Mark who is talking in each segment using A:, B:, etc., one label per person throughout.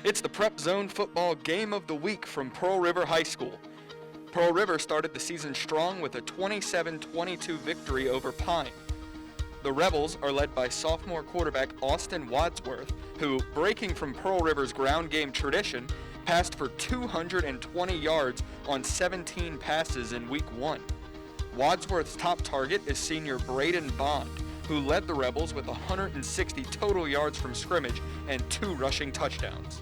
A: It's the PrepZone football game of the week from Pearl River High School. Pearl River started the season strong with a 27-22 victory over Pine. The Rebels are led by sophomore quarterback Austin Wadsworth, who, breaking from Pearl River's ground game tradition, passed for 220 yards on 17 passes in Week 1. Wadsworth's top target is senior Braden Bond, who led the Rebels with 160 total yards from scrimmage and 2 rushing touchdowns.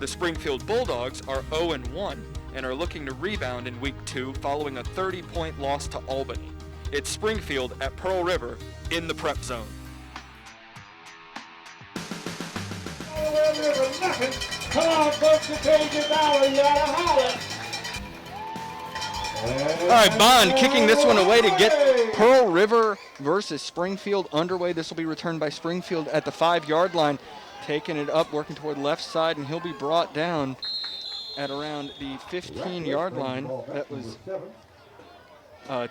A: The Springfield Bulldogs are 0-1 and are looking to rebound in Week 2 following a 30-point loss to Albany. It's Springfield at Pearl River in the Prep Zone.
B: Come on, folks, to Cajun Valley, you gotta holler.
A: All right, Bond kicking this one away to get Pearl River versus Springfield underway. This will be returned by Springfield at the 5-yard line. Taking it up, working toward left side, and he'll be brought down at around the 15-yard line. That was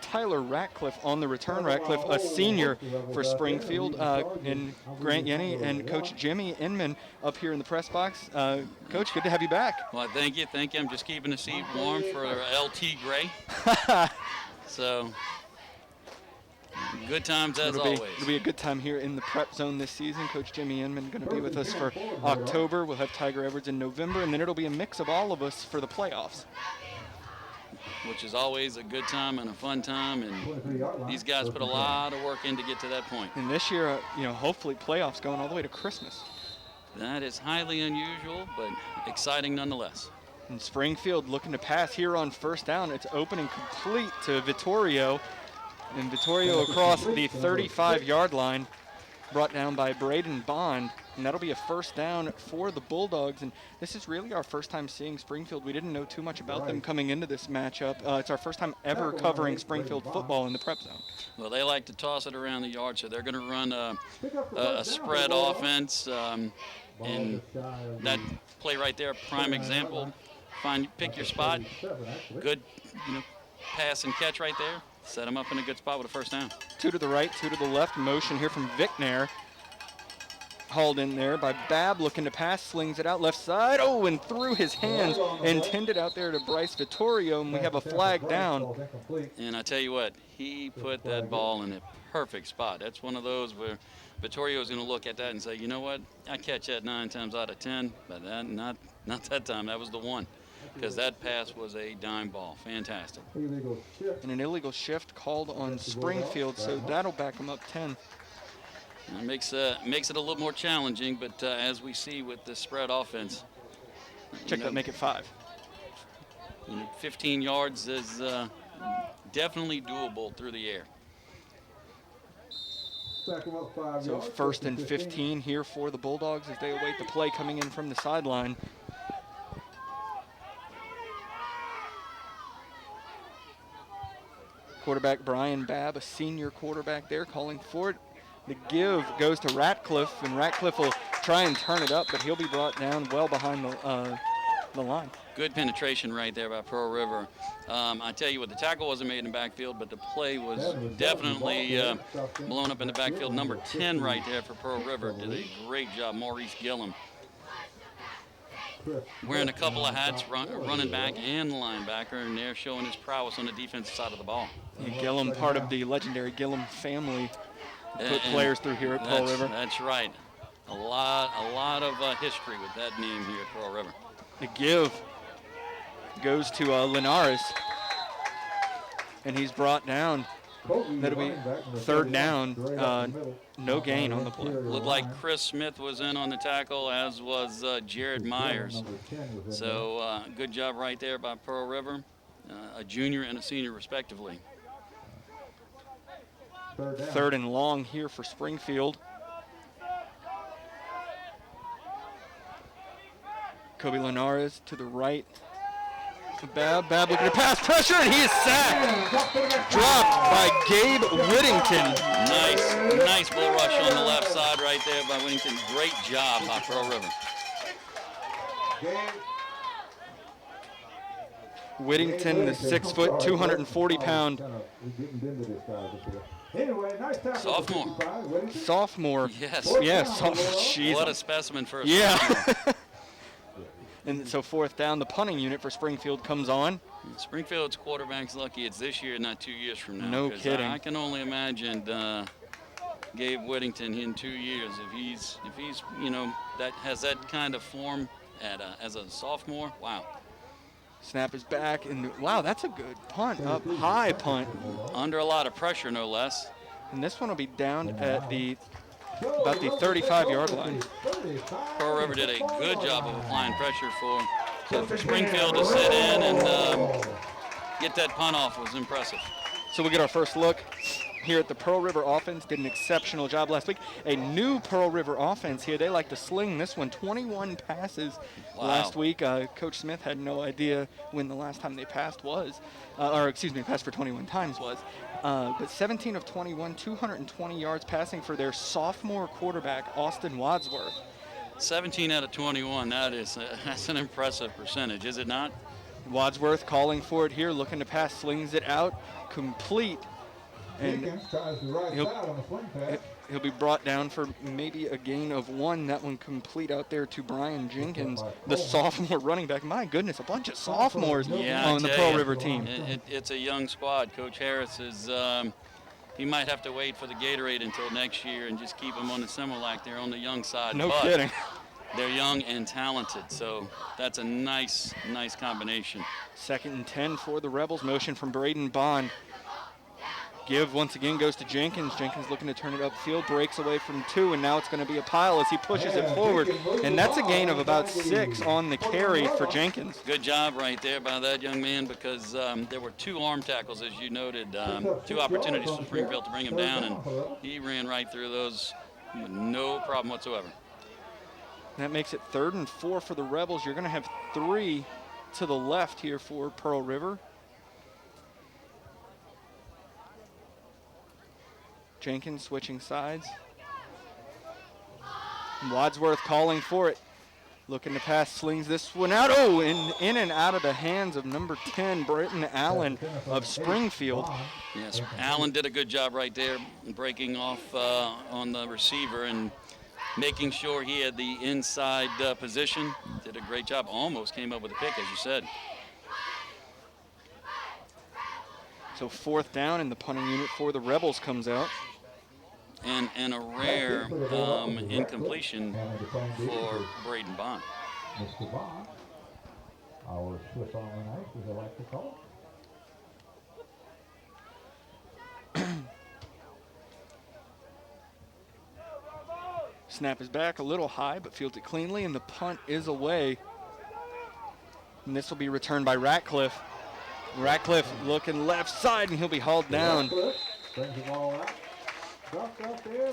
A: Tyler Ratcliffe on the return. Ratcliffe, a senior for Springfield, and Grant Yenny and Coach Jimmy Inman up here in the press box. Coach, good to have you back.
C: Well, thank you. I'm just keeping the seat warm for LT Gray. So, good times as always.
A: It'll be a good time here in the Prep Zone this season. Coach Jimmy Inman going to be with us for October. We'll have Tiger Edwards in November, and then it'll be a mix of all of us for the playoffs.
C: Which is always a good time and a fun time, and these guys put a lot of work in to get to that point.
A: And this year, hopefully playoffs going all the way to Christmas.
C: That is highly unusual, but exciting nonetheless.
A: And Springfield looking to pass here on first down. It's opening complete to Vittorio. And Vittorio across the 35-yard line, brought down by Braden Bond. And that'll be a first down for the Bulldogs. And this is really our first time seeing Springfield. We didn't know too much about them coming into this matchup. It's our first time ever covering Springfield football in the Prep Zone.
C: Well, they like to toss it around the yard, so they're going to run a spread offense. And that play right there, prime example. Pick your spot. Good, pass and catch right there. Set them up in a good spot with a first down.
A: 2 to the right, 2 to the left. Motion here from Vicknair. Hauled in there by Babb, looking to pass, slings it out left side. Oh, and through his hands, intended out there to Bryce Vittorio, and we have a flag down.
C: And I tell you what, he put that ball in a perfect spot. That's one of those where Vittorio is going to look at that and say, you know what, I catch that 9 times out of 10, but not that time. That was the one, because that pass was a dime ball. Fantastic.
A: And an illegal shift called on Springfield, so that'll back him up 10.
C: It makes it a little more challenging, but as we see with the spread offense,
A: check that, make it 5.
C: 15 yards is definitely doable through the air.
A: So first and 15 here for the Bulldogs as they await the play coming in from the sideline. Quarterback Brian Babb, a senior quarterback there, calling for it. The give goes to Ratcliffe, and Ratcliffe will try and turn it up, but he'll be brought down well behind the line.
C: Good penetration right there by Pearl River. I tell you what, the tackle wasn't made in the backfield, but the play was definitely blown up in the backfield. Number 10 right there for Pearl River did a great job, Maurice Gillum. Wearing a couple of hats, running back and linebacker, and they're showing his prowess on the defensive side of the ball.
A: And Gillum, part of the legendary Gillum family, put players through here at Pearl River.
C: That's right. A lot of history with that name here at Pearl River.
A: The give goes to Linares, and he's brought down. That'll be third down. No gain on the play.
C: Looked like Chris Smith was in on the tackle, as was Jared Myers. So good job right there by Pearl River, a junior and a senior respectively.
A: Third and long here for Springfield. Kobe Linares to the right. Babb looking to pass, pressure, and he is sacked. Dropped by Gabe Whittington.
C: Nice bull rush on the left side right there by Whittington. Great job by Pearl River.
A: Whittington, the 6-foot, 240-pound
C: sophomore.
A: Yes. Yes.
C: What a specimen for a
A: sophomore. And so fourth down, the punting unit for Springfield comes on.
C: Springfield's quarterback's lucky it's this year, not 2 years from now.
A: No kidding.
C: I can only imagine Gabe Whittington in 2 years, if he's that has that kind of form as a sophomore. Wow.
A: Snap is back, and wow, that's a good punt, up high punt.
C: Under a lot of pressure, no less.
A: And this one will be down at about the 35-yard line.
C: Pearl River did a good job of applying pressure for Springfield to sit in and get that punt off was impressive.
A: So we get our first look here at the Pearl River offense. Did an exceptional job last week. A new Pearl River offense here. They like to sling this one. 21 passes last week. Coach Smith had no idea when the last time they passed was. Passed for 21 times was. But 17 of 21, 220 yards passing for their sophomore quarterback, Austin Wadsworth.
C: 17 out of 21, that's an impressive percentage, is it not?
A: Wadsworth calling for it here, looking to pass, slings it out, complete. And he'll be brought down for maybe a gain of 1. That one complete out there to Brian Jenkins, the sophomore running back. My goodness, a bunch of sophomores on the Pearl River team.
C: It's a young squad. Coach Harris is he might have to wait for the Gatorade until next year and just keep them on the Similac. They're on the young side.
A: No kidding.
C: They're young and talented, so that's a nice combination.
A: 2nd and 10 for the Rebels. Motion from Braden Bond. Give once again goes to Jenkins. Jenkins looking to turn it upfield, breaks away from 2, and now it's going to be a pile as he pushes it forward. And that's a gain of about 6 on the carry for Jenkins.
C: Good job right there by that young man, because there were 2 arm tackles, as you noted, 2 opportunities for Springfield to bring him down, and he ran right through those with no problem whatsoever.
A: That makes it 3rd and 4 for the Rebels. You're going to have 3 to the left here for Pearl River. Jenkins switching sides. Wadsworth calling for it. Looking to pass, slings this one out. Oh, in and out of the hands of number 10, Britton Allen of Springfield.
C: Yes, Allen did a good job right there, breaking off on the receiver and making sure he had the inside position. Did a great job. Almost came up with a pick, as you said.
A: So 4th down, and the punting unit for the Rebels comes out.
C: And a rare incompletion for Braden Bond.
B: Mr. Bond, our Swiss Army knife, as I like to call it.
A: Snap is back, a little high, but fields it cleanly, and the punt is away. And this will be returned by Ratcliffe. Ratcliffe looking left side, and he'll be hauled down.
B: Brings the ball out. Dropped out there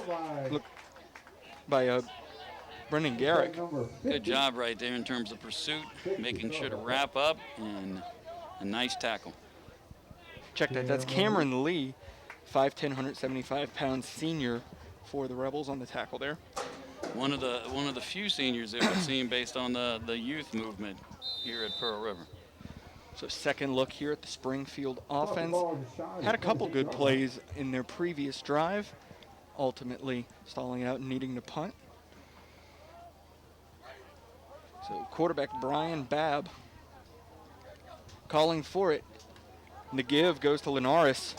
A: by Brendan Garrick.
C: Good job right there in terms of pursuit, making sure to wrap up, and a nice tackle.
A: Check that. That's Cameron Lee, 5'10", 175-pound senior for the Rebels on the tackle there.
C: One of the few seniors that we've seen based on the youth movement here at Pearl River.
A: So 2nd look here at the Springfield offense. Had a couple good plays in their previous drive, ultimately stalling out and needing to punt. So quarterback Brian Babb calling for it. And the give goes to Linares,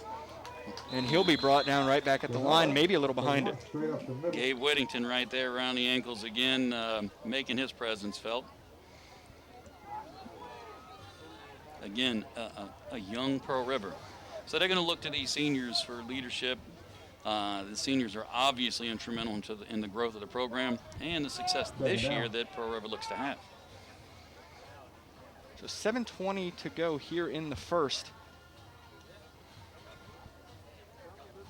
A: and he'll be brought down right back at the line, maybe a little behind it.
C: Gabe Whittington right there around the ankles again, making his presence felt. Again, a young Pearl River. So they're going to look to these seniors for leadership. The seniors are obviously instrumental in the growth of the program and the success this year that Pearl River looks to have.
A: So 7:20 to go here in the first.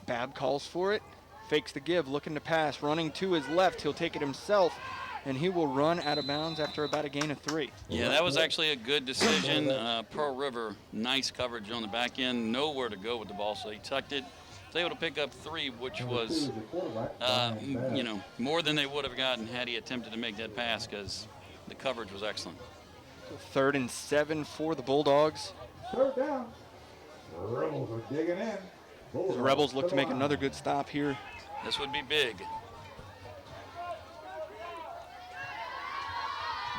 A: Babb calls for it, fakes the give, looking to pass, running to his left. He'll take it himself, and he will run out of bounds after about a gain of 3.
C: Yeah, that was actually a good decision. Pearl River, nice coverage on the back end, nowhere to go with the ball, so he tucked it. Was able to pick up 3, which was, more than they would have gotten had he attempted to make that pass, because the coverage was excellent.
A: So 3rd and 7 for the Bulldogs.
B: 3rd down. The Rebels are digging in.
A: The Rebels look to make another good stop here.
C: This would be big.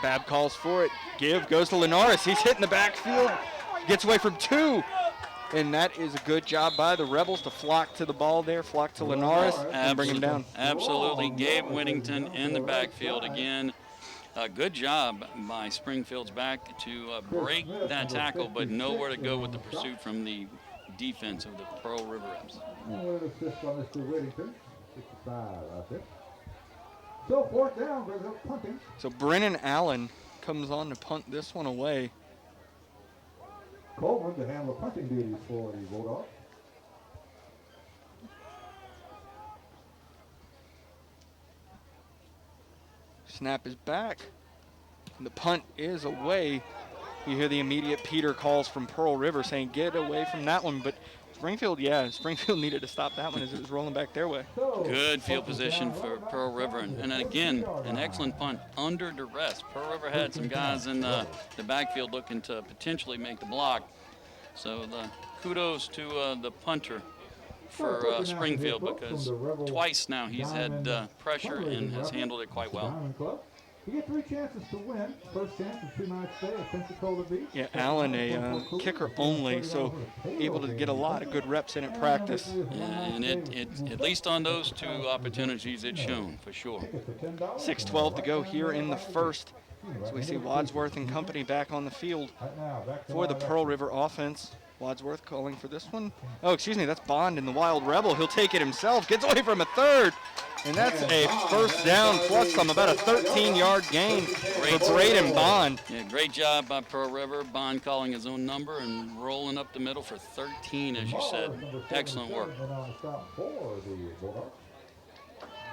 A: Fab calls for it. Give goes to Linares. He's hitting the backfield. Gets away from 2. And that is a good job by the Rebels to flock to the ball there, flock to Linares, and bring him down.
C: Absolutely. Gabe Whittington in the backfield again. Good job by Springfield's back to break that tackle, but nowhere to go with the pursuit from the defense of the Pearl River Reps.
B: So 4th down, brings up punting.
A: So Brennan Allen comes on to punt this one away.
B: Coleman to handle punting duties for the Bulldogs.
A: Snap is back. And the punt is away. You hear the immediate Peter calls from Pearl River saying, get away from that one. But Springfield needed to stop that one as it was rolling back their way.
C: Good field position for Pearl River. And again, an excellent punt under duress. Pearl River had some guys in the backfield looking to potentially make the block. So kudos to the punter for Springfield, because twice now he's had pressure and has handled it quite well.
B: You get 3 chances to win. First chance is 2 nights stay at Pensacola Beach.
A: Yeah, Allen, a kicker only, so able to get a lot of good reps in at practice.
C: Yeah, and it at least on those 2 opportunities, it's shown for sure.
A: 6:12 to go here in the first. So we see Wadsworth and company back on the field for the Pearl River offense. Wadsworth calling for this one. Oh, excuse me, that's Bond in the Wild Rebel. He'll take it himself, gets away from a 3rd. And that's a first down plus some, about a 13-yard gain for Braden Bond.
C: Yeah, great job by Pearl River. Bond calling his own number and rolling up the middle for 13, as you said. Excellent work.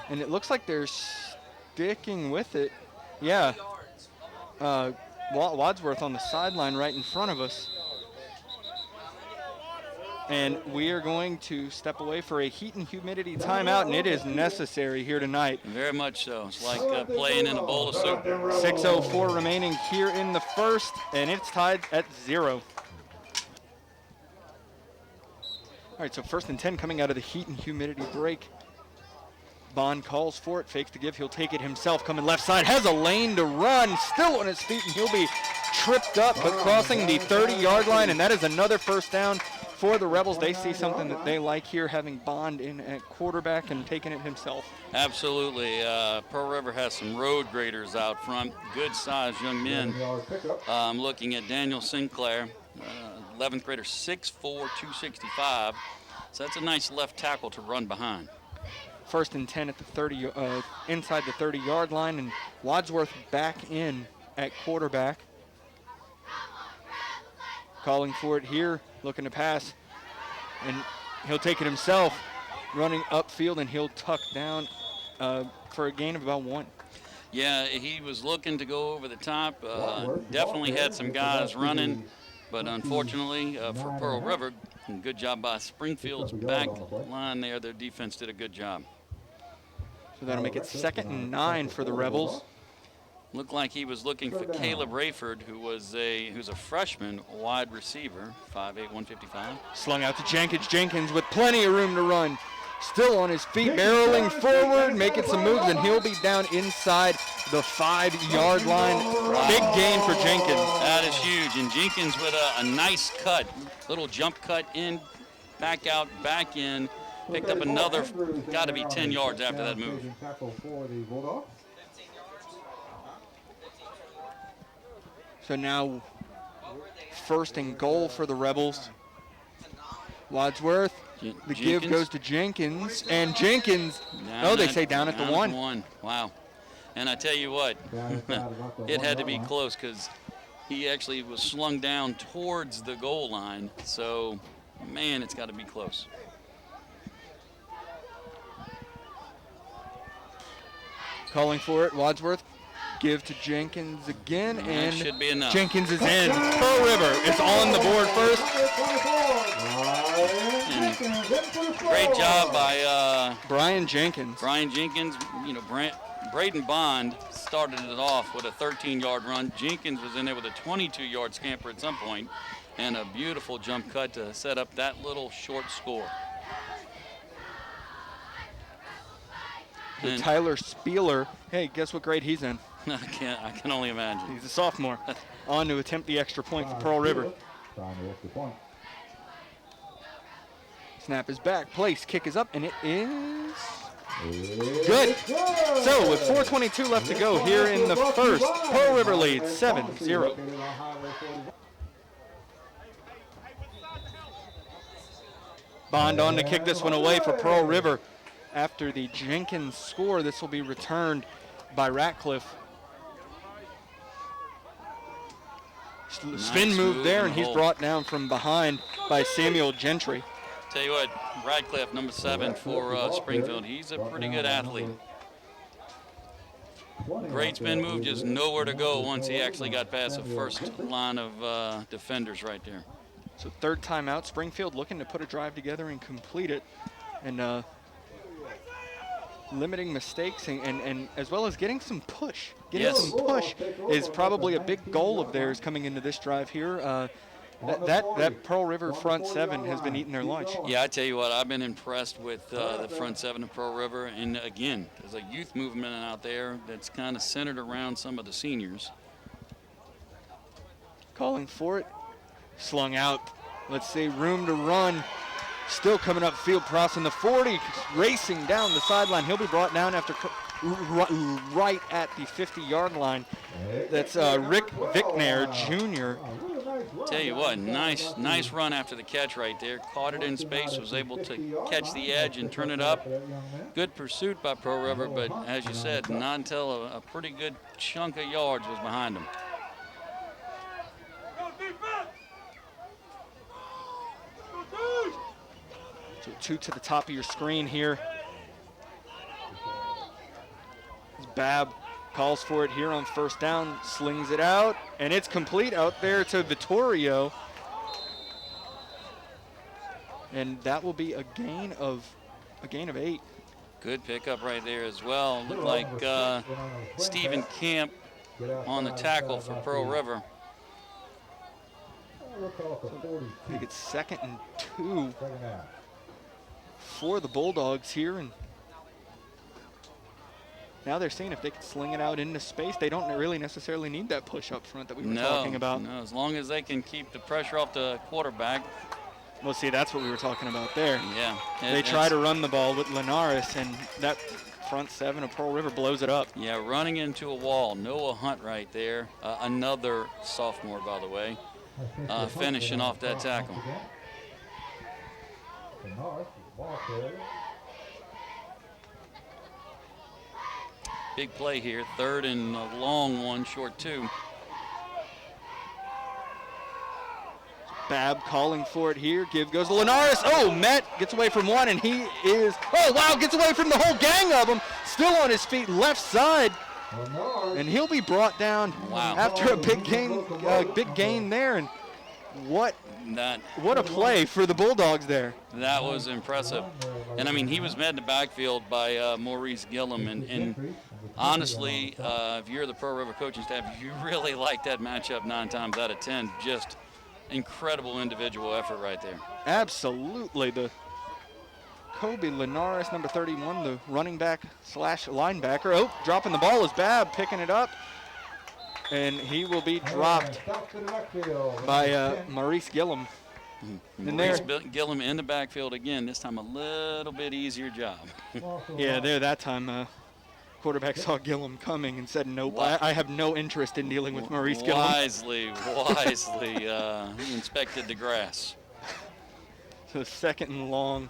A: And it looks like they're sticking with it. Yeah. Wadsworth on the sideline right in front of us. And we are going to step away for a heat and humidity timeout, and it is necessary here tonight.
C: Very much so. It's like playing in a bowl of soup.
A: 6:04 remaining here in the first, and it's tied at 0. All right, so 1st and 10 coming out of the heat and humidity break. Bond calls for it, fakes to give, he'll take it himself, coming left side, has a lane to run, still on his feet, and he'll be tripped up, but crossing the 30-yard line, and that is another first down for the Rebels. They see something that they like here, having Bond in at quarterback and taking it himself.
C: Absolutely. Pearl River has some road graders out front, good-sized young men. I'm looking at Daniel Sinclair, 11th grader, 6'4", 265. So that's a nice left tackle to run behind.
A: 1st and 10 at the 30, inside the 30-yard line, and Wadsworth back in at quarterback. Calling for it here, looking to pass, and he'll take it himself, running upfield, and he'll tuck down for a gain of about 1.
C: Yeah, he was looking to go over the top. Definitely had some guys running, but unfortunately for Pearl River, good job by Springfield's back line there. Their defense did a good job.
A: So that'll make it 2nd and 9 for the Rebels.
C: Looked like he was looking for Caleb Rayford, who's a freshman wide receiver, 5'8", 155.
A: Slung out to Jenkins. Jenkins with plenty of room to run. Still on his feet, barreling forward, making some moves, and he'll be down inside the 5-yard line. Big gain for Jenkins.
C: That is huge, and Jenkins with a nice cut, little jump cut in, back out, back in. Picked up another, got to be 10 yards after that move.
A: So now 1st and goal for the Rebels. Wadsworth, the give goes to Jenkins, and Jenkins, they say down at the 1.
C: Wow. And I tell you what, it had to be close because he actually was slung down towards the goal line. So, man, it's got to be close.
A: Calling for it, Wadsworth. Give to Jenkins again, and
C: should be enough.
A: Jenkins is in. Pearl River is on the board first.
C: And great job by
A: Brian Jenkins.
C: Brian Jenkins. You know, Braden Bond started it off with a 13-yard run. Jenkins was in there with a 22-yard scamper at some point, and a beautiful jump cut to set up that little short score.
A: Tyler Spieler, hey, guess what grade he's in?
C: I can only imagine.
A: He's a sophomore. On to attempt the extra point for Pearl River.
B: Trying the extra point.
A: Snap is back, place, kick is up, and it is good. So with 4:22 left to go here in the first, Pearl River leads 7-0. Bond on to kick this one away for Pearl River. After the Jenkins score, this will be returned by Ratcliffe. Spin move there, and he's brought down from behind by Samuel Gentry.
C: Tell you what, Radcliffe, number 7 for Springfield, he's a pretty good athlete. Great spin move, just nowhere to go once he actually got past the first line of defenders right there.
A: So third timeout, Springfield looking to put a drive together and complete it. And limiting mistakes and as well as getting some push. Getting some push is probably a big goal of theirs coming into this drive here. That Pearl River front 7 has been eating their lunch.
C: Yeah, I tell you what, I've been impressed with the front 7 of Pearl River. And again, there's a youth movement out there that's kind of centered around some of the seniors.
A: Calling for it. Slung out. Let's see, room to run. Still coming up field, crossing the 40, racing down the sideline. He'll be brought down after right at the 50-yard line. That's Rick Vickner, Jr.
C: Tell you what, nice run after the catch right there. Caught it in space, was able to catch the edge and turn it up. Good pursuit by Pearl River, but as you said, not until a pretty good chunk of yards was behind him.
A: So 2 to the top of your screen here. Babb calls for it here on first down, slings it out, and it's complete out there to Vittorio. And that will be a gain of 8.
C: Good pickup right there as well. Looked like Stephen Camp on the tackle for Pearl River.
A: I think it's 2nd and 2 for the Bulldogs here, and now they're seeing if they can sling it out into space. They don't really necessarily need that push up front that we were talking about.
C: No, as long as they can keep the pressure off the quarterback.
A: Well, see, that's what we were talking about there.
C: Yeah.
A: They try to run the ball with Linares, and that front 7 of Pearl River blows it up.
C: Yeah, running into a wall. Noah Hunt right there, another sophomore, by the way, finishing off that tackle. Big play here, 3rd and a long one, short 2.
A: Babb calling for it here. Give goes to Linares. Oh, Met gets away from one, and he is, oh, wow, gets away from the whole gang of them. Still on his feet, left side. And he'll be brought down after a big gain there. And what a play for the Bulldogs there.
C: That was impressive. And, I mean, he was met in the backfield by Maurice Gillum. And honestly, if you're the Pearl River coaching staff, you really like that matchup 9 times out of 10. Just incredible individual effort right there.
A: Absolutely. The Kobe Linares, number 31, the running back / linebacker. Oh, dropping the ball is Babb, picking it up. And he will be dropped by Maurice Gillum.
C: Maurice Gillum in the backfield again, this time a little bit easier job.
A: Yeah, there that time quarterback saw Gillum coming and said, nope, I have no interest in dealing with Maurice Gillum.
C: Wisely inspected the grass.
A: So 2nd and long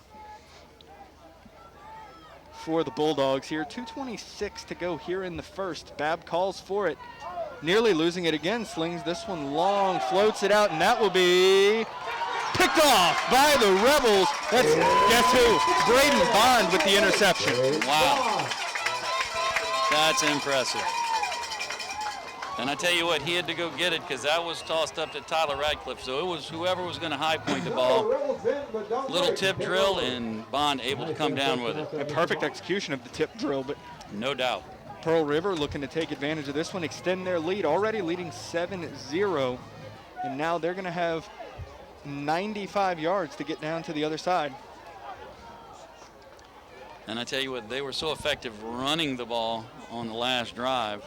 A: for the Bulldogs here. 2:26 to go here in the first. Babb calls for it. Nearly losing it again, slings this one long, floats it out, and that will be picked off by the Rebels. That's, guess who? Braden Bond with the interception.
C: Wow. That's impressive. And I tell you what, he had to go get it because that was tossed up to Tyler Radcliffe. So it was whoever was going to high point the ball. Little tip drill, and Bond able to come down with it.
A: A perfect execution of the tip drill, but
C: no doubt.
A: Pearl River looking to take advantage of this one, extend their lead, already leading 7-0. And now they're going to have 95 yards to get down to the other side.
C: And I tell you what, they were so effective running the ball on the last drive.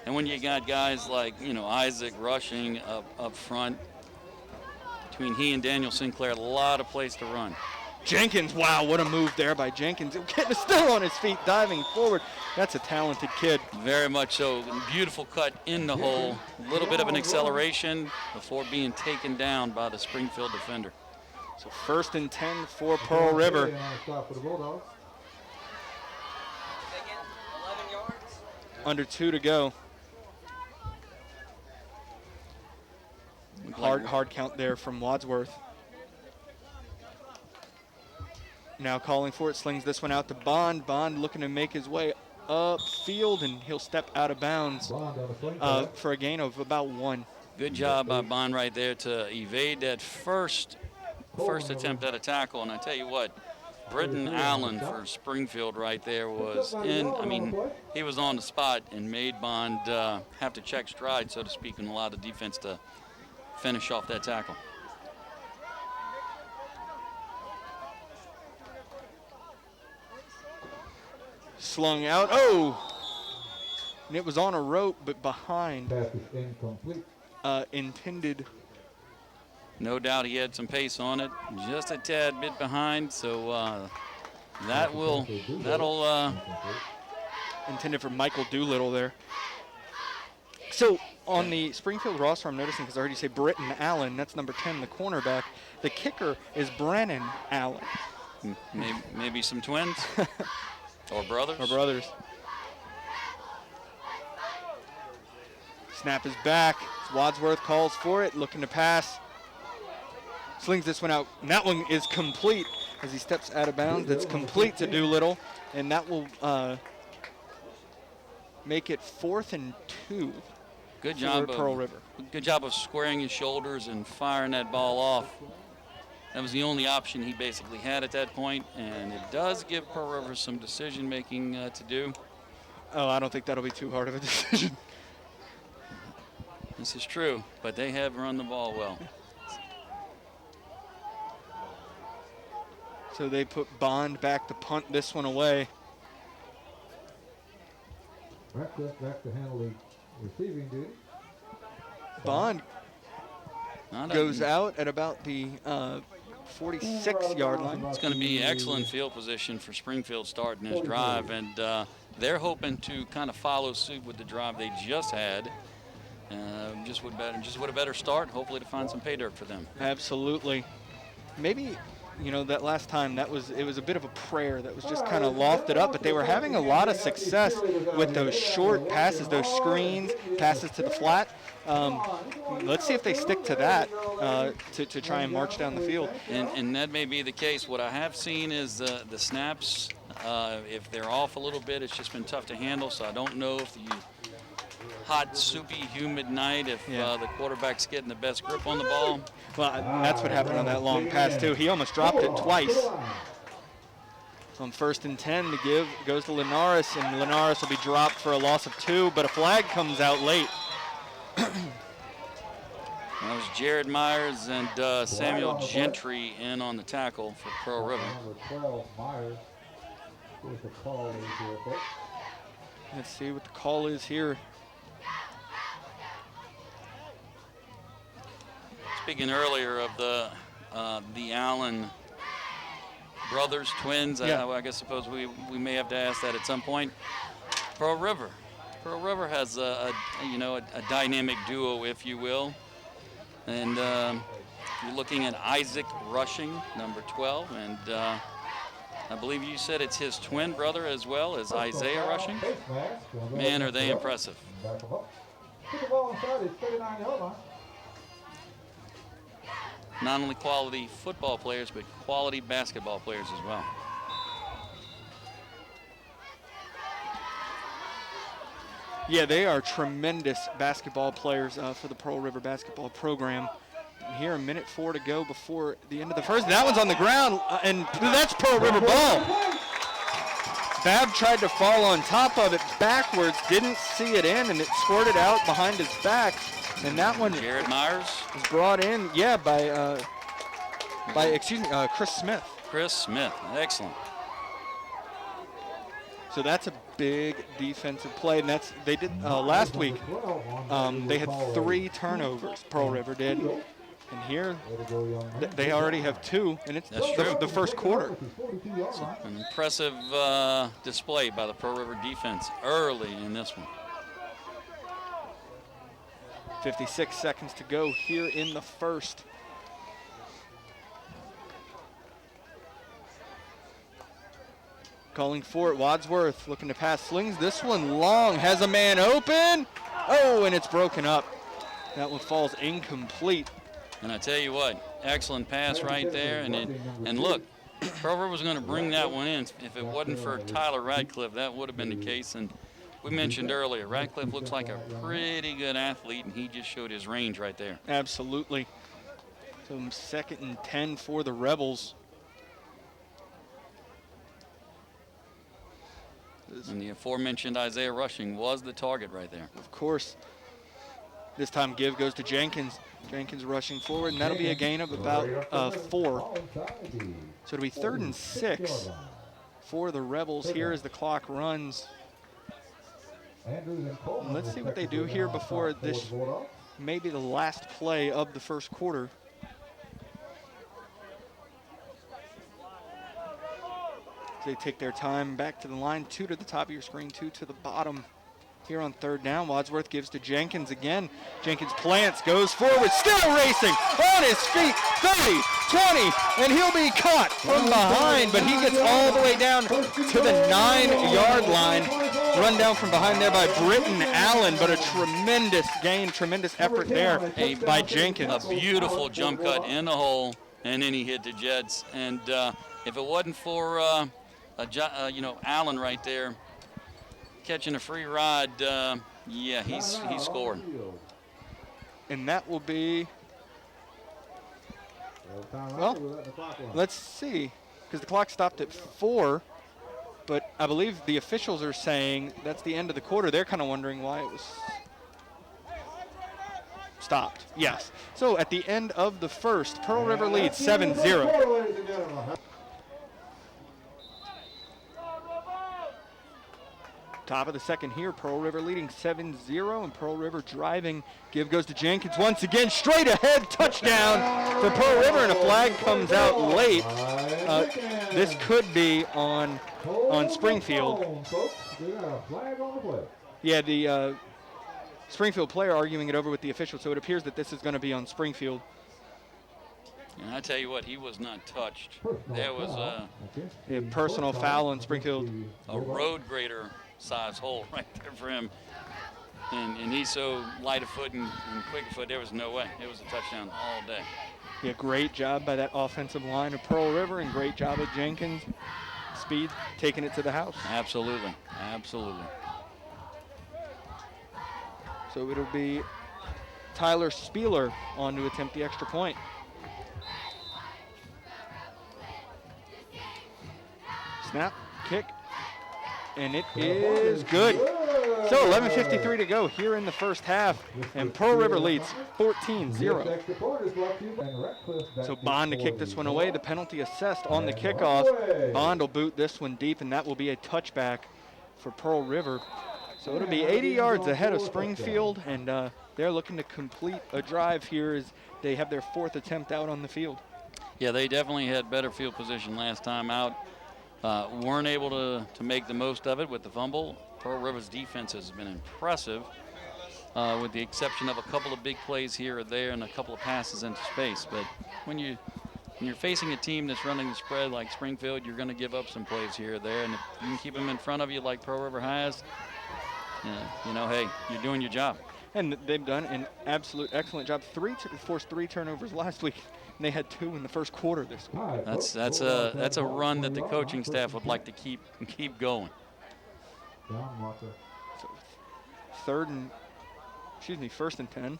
C: And when you got guys like, Isaac rushing up front, between he and Daniel Sinclair, a lot of place to run.
A: Jenkins, wow, what a move there by Jenkins. Getting still on his feet, diving forward. That's a talented kid.
C: Very much so. Beautiful cut in the hole. A little bit of an acceleration before being taken down by the Springfield defender.
A: So 1st and 10 for Pearl River. Under 2 to go. Hard count there from Wadsworth. Now calling for it, slings this one out to Bond. Bond looking to make his way upfield, and he'll step out of bounds for a gain of about 1.
C: Good job by Bond right there to evade that first attempt at a tackle. And I tell you what, Britton Allen for Springfield right there was he was on the spot and made Bond have to check stride, so to speak, and allow the defense to finish off that tackle.
A: Slung out. Oh! And it was on a rope, but behind. Intended.
C: No doubt he had some pace on it, just a tad bit behind, so that'll
A: intended for Michael Doolittle there. So on the Springfield roster, I'm noticing, because I heard you say Britton Allen, that's number 10, the cornerback. The kicker is Brennan Allen.
C: Maybe some twins or brothers.
A: Snap is back. Wadsworth calls for it, looking to pass. Slings this one out, and that one is complete as he steps out of bounds. It's complete to Doolittle, and that will make it 4th and 2.
C: Good job
A: for Pearl River.
C: Good job of squaring his shoulders and firing that ball off. That was the only option he basically had at that point, and it does give Pearl River some decision-making to do.
A: Oh, I don't think that'll be too hard of a decision.
C: This is true, but they have run the ball well.
A: So they put Bond back to punt this one away.
B: Back to handle the receiving duty.
A: Bond goes out at about the 46-yard line.
C: It's going to be excellent field position for Springfield starting his drive, and they're hoping to kind of follow suit with the drive they just had. Just with a better start, hopefully to find some pay dirt for them.
A: Absolutely. Maybe, that last time it was a bit of a prayer that was just kind of lofted up, but they were having a lot of success with those short passes, those screens, passes to the flat. Let's see if they stick to that to try and march down the field.
C: And that may be the case. What I have seen is the snaps, if they're off a little bit, it's just been tough to handle, so I don't know if the hot, soupy, humid night, if the quarterback's getting the best grip on the ball.
A: Well, that's what happened on that long pass, too. He almost dropped it twice. On 1st and 10, the give goes to Linares, and Linares will be dropped for a loss of 2, but a flag comes out late.
C: That was Jared Myers and Samuel Gentry in on the tackle for Pearl River.
B: Number 12, Myers. Here's the call is here, folks.
A: Let's see what the call is here.
C: Speaking earlier of the Allen brothers, twins, I suppose we may have to ask that at some point. Pearl River has a dynamic duo, if you will, and you're looking at Isaac rushing, number 12, and I believe you said it's his twin brother as well as Isaiah rushing. Man, are they impressive.
B: Put the ball inside his 39-yard line.
C: Not only quality football players, but quality basketball players as well.
A: Yeah, they are tremendous basketball players for the Pearl River basketball program. And here, 1:04 to go before the end of the first. That one's on the ground, and that's Pearl River ball. Babb tried to fall on top of it backwards, didn't see it in, and it squirted out behind his back. And that one,
C: Jared Myers,
A: was brought in, by Chris Smith.
C: Chris Smith, excellent.
A: So that's a big defensive play, and they did last week. They had 3 turnovers. Pearl River did, and here they already have 2, and it's the first quarter.
C: An impressive display by the Pearl River defense early in this one.
A: 56 seconds to go here in the first. Calling for it, Wadsworth looking to pass, slings this one long, has a man open. Oh, and it's broken up. That one falls incomplete.
C: And I tell you what, excellent pass right there. And look, Pearl River was going to bring that one in. If it wasn't for Tyler Radcliffe, that would have been the case. And we mentioned earlier, Radcliffe looks like a pretty good athlete, and he just showed his range right there.
A: Absolutely. So 2nd and 10 for the Rebels.
C: And the aforementioned Isaiah Rushing was the target right there.
A: Of course. This time give goes to Jenkins. Jenkins rushing forward, and that'll be a gain of about 4. So it'll be 3rd and 6 for the Rebels here as the clock runs. And let's see what they do here before this may be the last play of the first quarter. They take their time back to the line, 2 to the top of your screen, 2 to the bottom. Here on 3rd down, Wadsworth gives to Jenkins again. Jenkins plants, goes forward, still racing, on his feet, 30, 20, and he'll be caught from behind, but he gets all the way down to the 9-yard line. Run down from behind there by Britton Allen, but a tremendous gain, tremendous effort there by Jenkins.
C: A beautiful jump cut in the hole, and then he hit the Jets. And if it wasn't for Allen right there catching a free ride, yeah, he's scored.
A: And that will be, well, let's see, because the clock stopped at 4, but I believe the officials are saying that's the end of the quarter. They're kind of wondering why it was stopped. Yes. So at the end of the first, Pearl River leads 7-0. Top of the second here, Pearl River leading 7-0, and Pearl River driving. Give goes to Jenkins once again, straight ahead, touchdown for Pearl River, and a flag comes out late. This could be on Springfield. Yeah, the Springfield player arguing it over with the official, so it appears that this is going to be on Springfield.
C: And I tell you what, he was not touched. There was a
A: personal foul on Springfield.
C: A road grader size hole right there for him. And he's so light of foot and quick of foot, there was no way. It was a touchdown all day.
A: Yeah, great job by that offensive line of Pearl River, and great job of Jenkins. Speed taking it to the house.
C: Absolutely, absolutely.
A: So it'll be Tyler Spieler on to attempt the extra point. Snap, kick, and it is good. So 11:53 to go here in the first half, and Pearl River leads 14-0. So Bond to kick this one away. The penalty assessed on the kickoff. Bond will boot this one deep, and that will be a touchback for Pearl River. So it'll be 80 yards ahead of Springfield, and they're looking to complete a drive here as they have their 4th attempt out on the field.
C: Yeah, they definitely had better field position last time out. Weren't able to make the most of it with the fumble. Pearl River's defense has been impressive, with the exception of a couple of big plays here or there and a couple of passes into space. But when you're facing a team that's running the spread like Springfield, you're going to give up some plays here or there. And if you can keep them in front of you like Pearl River has, hey, you're doing your job.
A: And they've done an absolute excellent job. Forced 3 turnovers last week, and they had 2 in the first quarter this week.
C: That's a run that the coaching staff would like to keep going.
A: So 1st and 10.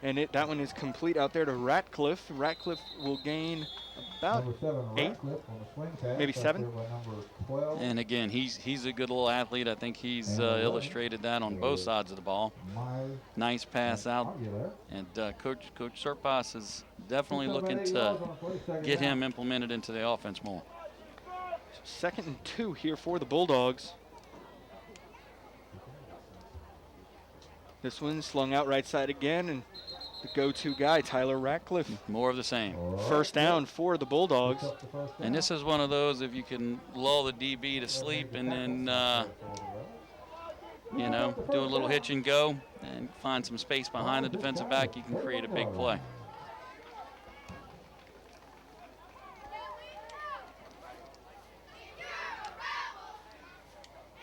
A: And that one is complete out there to Ratcliffe. Ratcliffe will gain about 8, maybe 7.
C: And again, he's a good little athlete. I think he's illustrated that on both sides of the ball. Nice pass out. And Coach Serpas is definitely looking to get him implemented into the offense more.
A: 2nd and 2 here for the Bulldogs. This one slung out right side again, and the go-to guy, Tyler Ratcliffe.
C: More of the same.
A: First down for the Bulldogs.
C: And this is one of those, if you can lull the DB to sleep and then, you know, do a little hitch and go and find some space behind the defensive back, you can create a big play.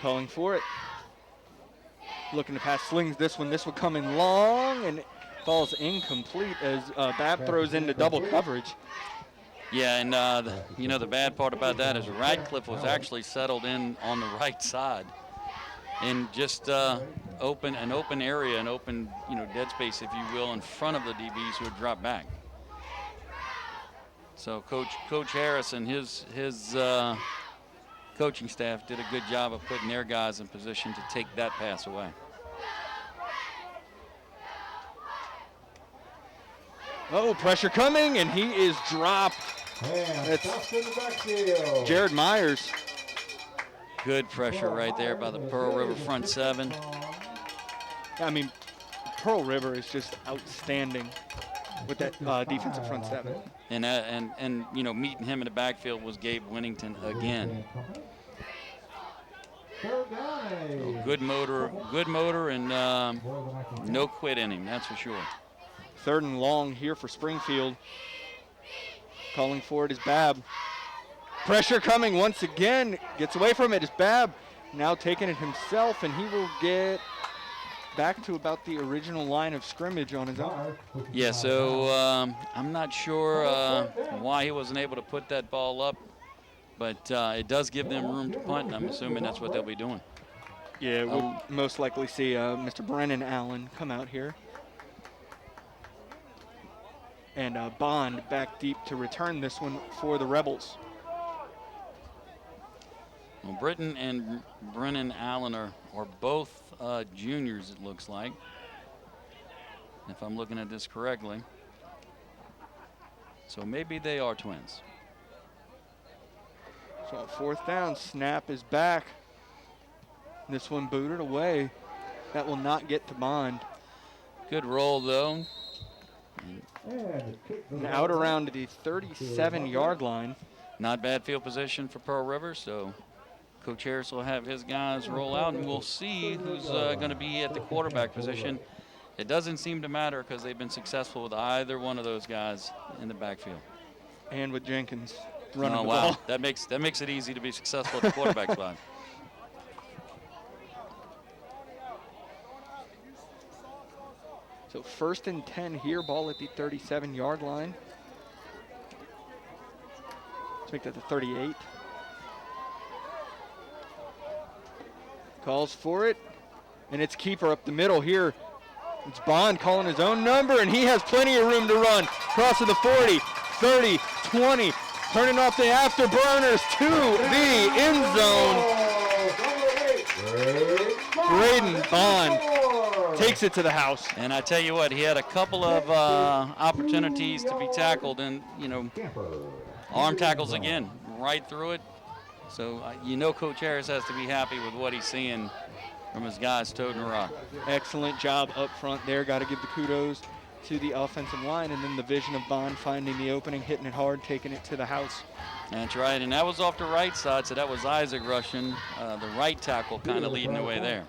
A: Calling for it. Looking to pass, slings this one. This will come in long, and it falls incomplete as Babb throws into double coverage.
C: Yeah, and you know, the bad part about that is Radcliffe was actually settled in on the right side in just an open area, an open, you know, dead space, if you will, in front of the DBs who had dropped back. So Coach Harris and his coaching staff did a good job of putting their guys in position to take that pass away.
A: Oh, pressure coming, and he is dropped. It's Jared Myers.
C: Good pressure right there by the Pearl River front seven.
A: I mean, Pearl River is just outstanding with that defensive front seven.
C: And you know, meeting him in the backfield was Gabe Winnington again. Good motor, and no quit in him, that's for sure.
A: 3rd and long here for Springfield. Calling for it is Babb. Pressure coming once again. Gets away from it is Babb. Now taking it himself, and he will get back to about the original line of scrimmage on his own.
C: Yeah, so I'm not sure why he wasn't able to put that ball up, but it does give them room to punt, and I'm assuming that's what they'll be doing.
A: Yeah, we'll most likely see Mr. Brennan Allen come out here. And Bond back deep to return this one for the Rebels.
C: Well, Britton and Brennan Allen are both juniors, it looks like, if I'm looking at this correctly. So maybe they are twins.
A: So 4th down, snap is back. This one booted away. That will not get to Bond.
C: Good roll, though.
A: And out around the 37-yard line.
C: Not bad field position for Pearl River, so Coach Harris will have his guys roll out, and we'll see who's going to be at the quarterback position. It doesn't seem to matter because they've been successful with either one of those guys in the backfield.
A: And with Jenkins running the
C: wow.
A: ball.
C: That makes it easy to be successful at the quarterback spot.
A: So 1st and 10 here, ball at the 37-yard line. Let's make that the 38. Calls for it, and it's keeper up the middle here. It's Bond calling his own number, and he has plenty of room to run. Crossing the 40, 30, 20, turning off the afterburners to the end zone. Braden Bond takes it to the house.
C: And I tell you what, he had a couple of opportunities to be tackled, and, you know, arm tackles again, right through it. So, you know, Coach Harris has to be happy with what he's seeing from his guys toting the rock.
A: Excellent job up front there. Got to give the kudos to the offensive line, and then the vision of Bond finding the opening, hitting it hard, taking it to the house.
C: That's right, and that was off the right side, so that was Isaac rushing, the right tackle kind of leading the way there.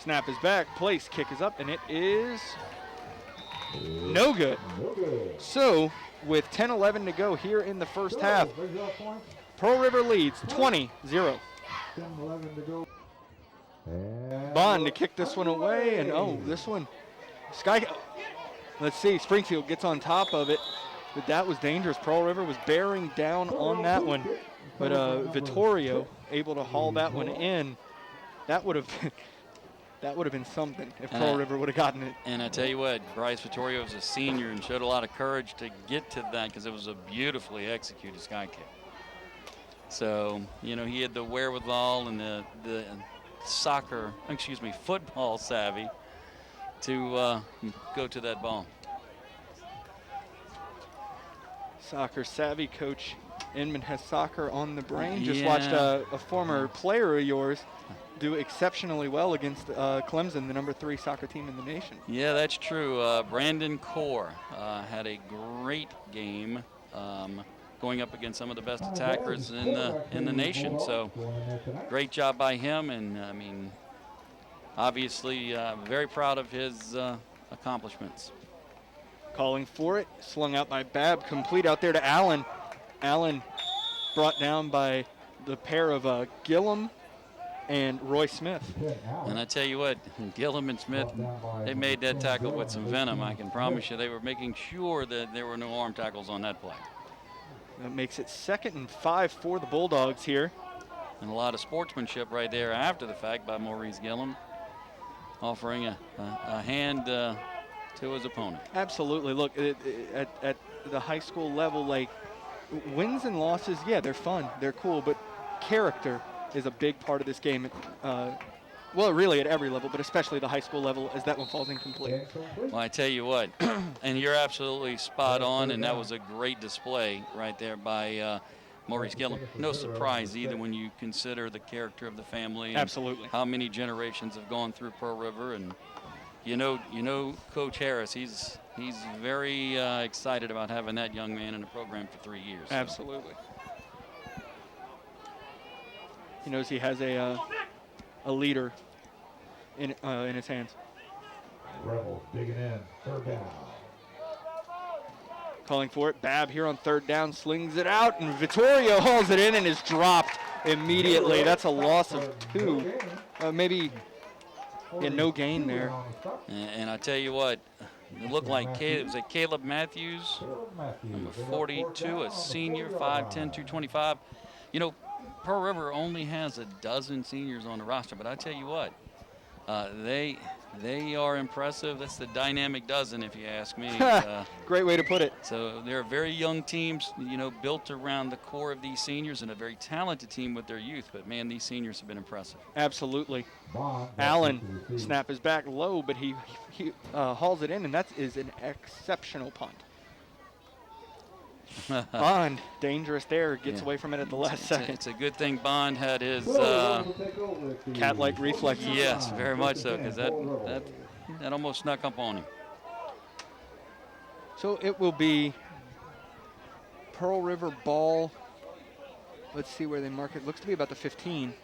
A: Snap is back, place, kick is up, and it is no good. So, with 10-11 to go here in the first half, Pearl River leads 20-0. Bond to kick this one away, and this one, let's see, Springfield gets on top of it, but that was dangerous. Pearl River was bearing down on that one, but Vittorio able to haul that one in. That would have been something if Pearl River would have gotten it.
C: And I tell you what, Bryce Vittorio was a senior and showed a lot of courage to get to that because it was a beautifully executed sky kick. So, you know, he had the wherewithal and the football savvy to go to that ball.
A: Soccer savvy coach Inman has soccer on the brain. Just
C: Yeah.
A: watched a former player of yours do exceptionally well against Clemson, the number 3 soccer team in the nation.
C: Yeah, that's true. Brandon Core had a great game going up against some of the best attackers in the nation. So great job by him, and I mean, obviously very proud of his accomplishments.
A: Calling for it, slung out by Babb, complete out there to Allen. Allen brought down by the pair of Gillum and Roy Smith.
C: And I tell you what, Gillum and Smith, they made that tackle with some venom. I can promise you they were making sure that there were no arm tackles on that play.
A: That makes it 2nd and 5 for the Bulldogs here.
C: And a lot of sportsmanship right there after the fact by Maurice Gillum, offering a hand to his opponent.
A: Absolutely. Look, at the high school level, like, wins and losses, yeah, they're fun, they're cool, but character is a big part of this game. Well, really at every level, but especially the high school level, as that one falls incomplete.
C: Well, I tell you what, and you're absolutely spot on, and that was a great display right there by Maurice Gillum. No surprise either when you consider the character of the family.
A: Absolutely.
C: How many generations have gone through Pearl River, and you know Coach Harris, he's very excited about having that young man in the program for 3 years. So.
A: Absolutely. He knows he has a leader in his hands.
B: Rebels digging in, 3rd down.
A: Calling for it. Babb here on 3rd down, slings it out, and Vittorio hauls it in and is dropped immediately. That's a loss of 2. Maybe no gain there.
C: And I tell you what, it looked like Caleb Matthews, number 42, a senior, 5'10", 225. You know, Pearl River only has a dozen seniors on the roster, but I tell you what, they are impressive. That's the dynamic dozen, if you ask me.
A: Great way to put it.
C: So they're very young teams, built around the core of these seniors, and a very talented team with their youth. But man, these seniors have been impressive.
A: Absolutely. Allen snap is back low, but he hauls it in, and that is an exceptional punt. Bond, dangerous there, gets away from it at the last second.
C: It's a good thing Bond had his
A: cat-like reflexes.
C: Yes, very much so, because that almost snuck up on him.
A: So it will be Pearl River ball. Let's see where they mark it. Looks to be about the 15.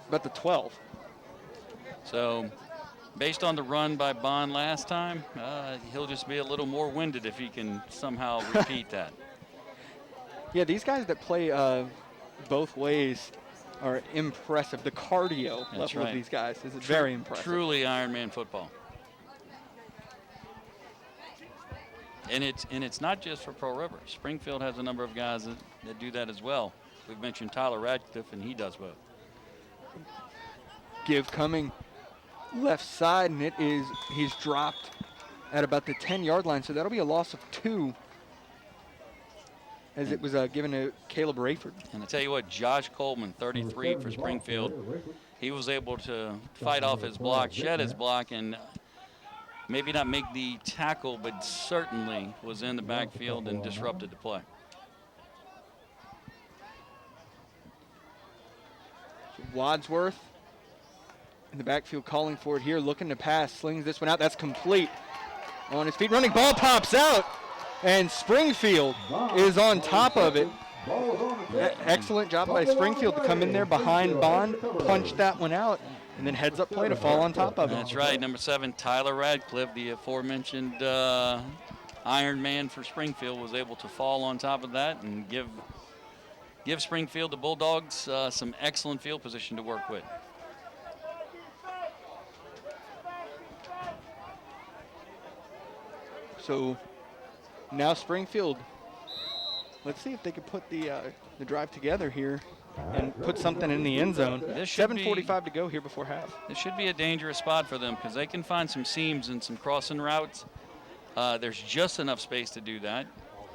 A: About the 12.
C: So, based on the run by Bond last time, he'll just be a little more winded if he can somehow repeat that.
A: Yeah, these guys that play both ways are impressive. The cardio level of these guys is very impressive.
C: Truly Ironman football. And it's not just for Pearl River. Springfield has a number of guys that do that as well. We've mentioned Tyler Radcliffe, and he does both.
A: Give coming left side, and he's dropped at about the 10-yard line, so that'll be a loss of 2 as it was given to Caleb Rayford.
C: And I tell you what, Josh Coleman, 33 for Springfield, he was able to fight off his block, shed his block, and maybe not make the tackle, but certainly was in the backfield and disrupted the play.
A: Wadsworth in the backfield calling for it here, looking to pass, slings this one out. That's complete. On his feet, running, ball pops out, and Springfield is on top of it. Excellent job by Springfield to come in there behind Bond, punch that one out, and then heads up play to fall on top of it.
C: That's right, number 7, Tyler Radcliffe, the aforementioned Iron Man for Springfield, was able to fall on top of that and give Springfield, the Bulldogs, some excellent field position to work with.
A: So now Springfield, let's see if they can put the drive together here and put something in the end zone. 7:45 to go here before half.
C: This should be a dangerous spot for them because they can find some seams and some crossing routes. There's just enough space to do that,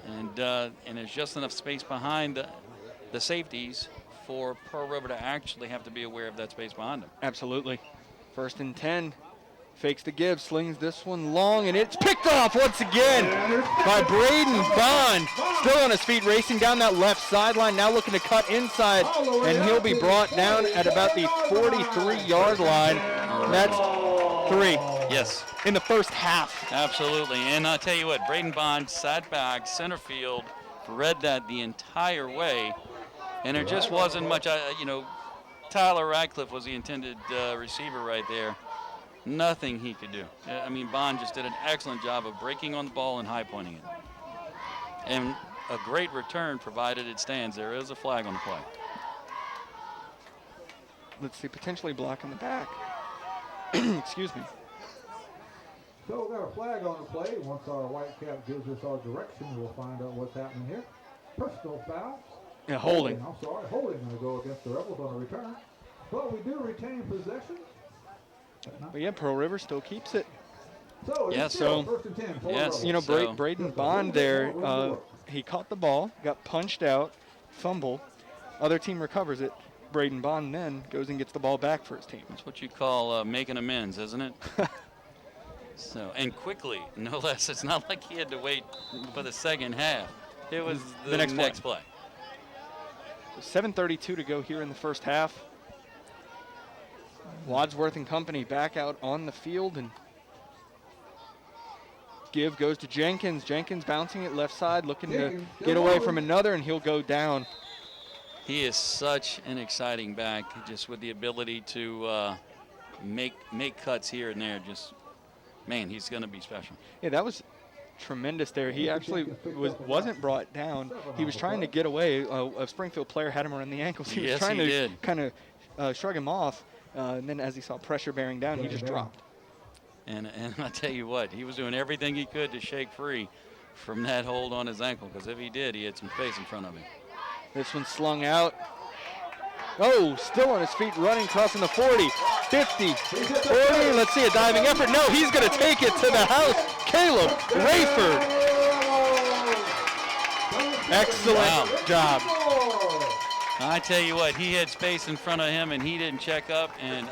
C: and there's just enough space behind the safeties for Pearl River to actually have to be aware of that space behind them.
A: Absolutely. 1st and 10. Fakes the give, slings this one long, and it's picked off once again by Braden Bond. Still on his feet, racing down that left sideline, now looking to cut inside, and he'll be brought down at about the 43-yard line. That's 3.
C: Yes.
A: In the first half.
C: Absolutely. And I'll tell you what, Braden Bond sat back, center field, read that the entire way, and there just wasn't much, Tyler Radcliffe was the intended receiver right there. Nothing he could do. I mean, Bond just did an excellent job of breaking on the ball and high pointing it. And a great return provided it stands. There is a flag on the play.
A: Let's see, potentially blocking the back. Excuse me.
B: So we've got a flag on the play. Once our white cap gives us our direction, we'll find out what's happening here. Personal foul.
A: Yeah, holding.
B: I'm sorry, holding going to go against the Rebels on a return. But we do retain possession.
A: But yeah, Pearl River still keeps it.
B: So
C: Yes,
B: still
C: so-
B: first and 10 for
C: yes.
B: Rebels.
A: You know,
C: So-
A: Braden Bond there, he caught the ball, got punched out, fumble. Other team recovers it. Braden Bond then goes and gets the ball back for his team.
C: That's what you call making amends, isn't it? So, and quickly, no less. It's not like he had to wait for the second half. It was the next play.
A: 7:32 to go here in the first half. Wadsworth and company back out on the field, and give goes to Jenkins. Jenkins bouncing it left side, looking to get away from another, and he'll go down.
C: He is such an exciting back, just with the ability to make cuts here and there. Just, man, he's going to be special.
A: Yeah, that was tremendous there. He actually wasn't brought down. He was trying to get away. A Springfield player had him around the ankles. He was
C: Yes,
A: trying
C: he
A: to
C: did.
A: kind of shrug him off, and then as he saw pressure bearing down, he just dropped.
C: And I tell you what, he was doing everything he could to shake free from that hold on his ankle, because if he did, he had some space in front of him.
A: This one's slung out. Oh, still on his feet, running, crossing the 40, 50, 40. Let's see a diving effort. No, he's going to take it to the house. Caleb Rayford. Excellent job.
C: I tell you what, he had space in front of him, and he didn't check up. And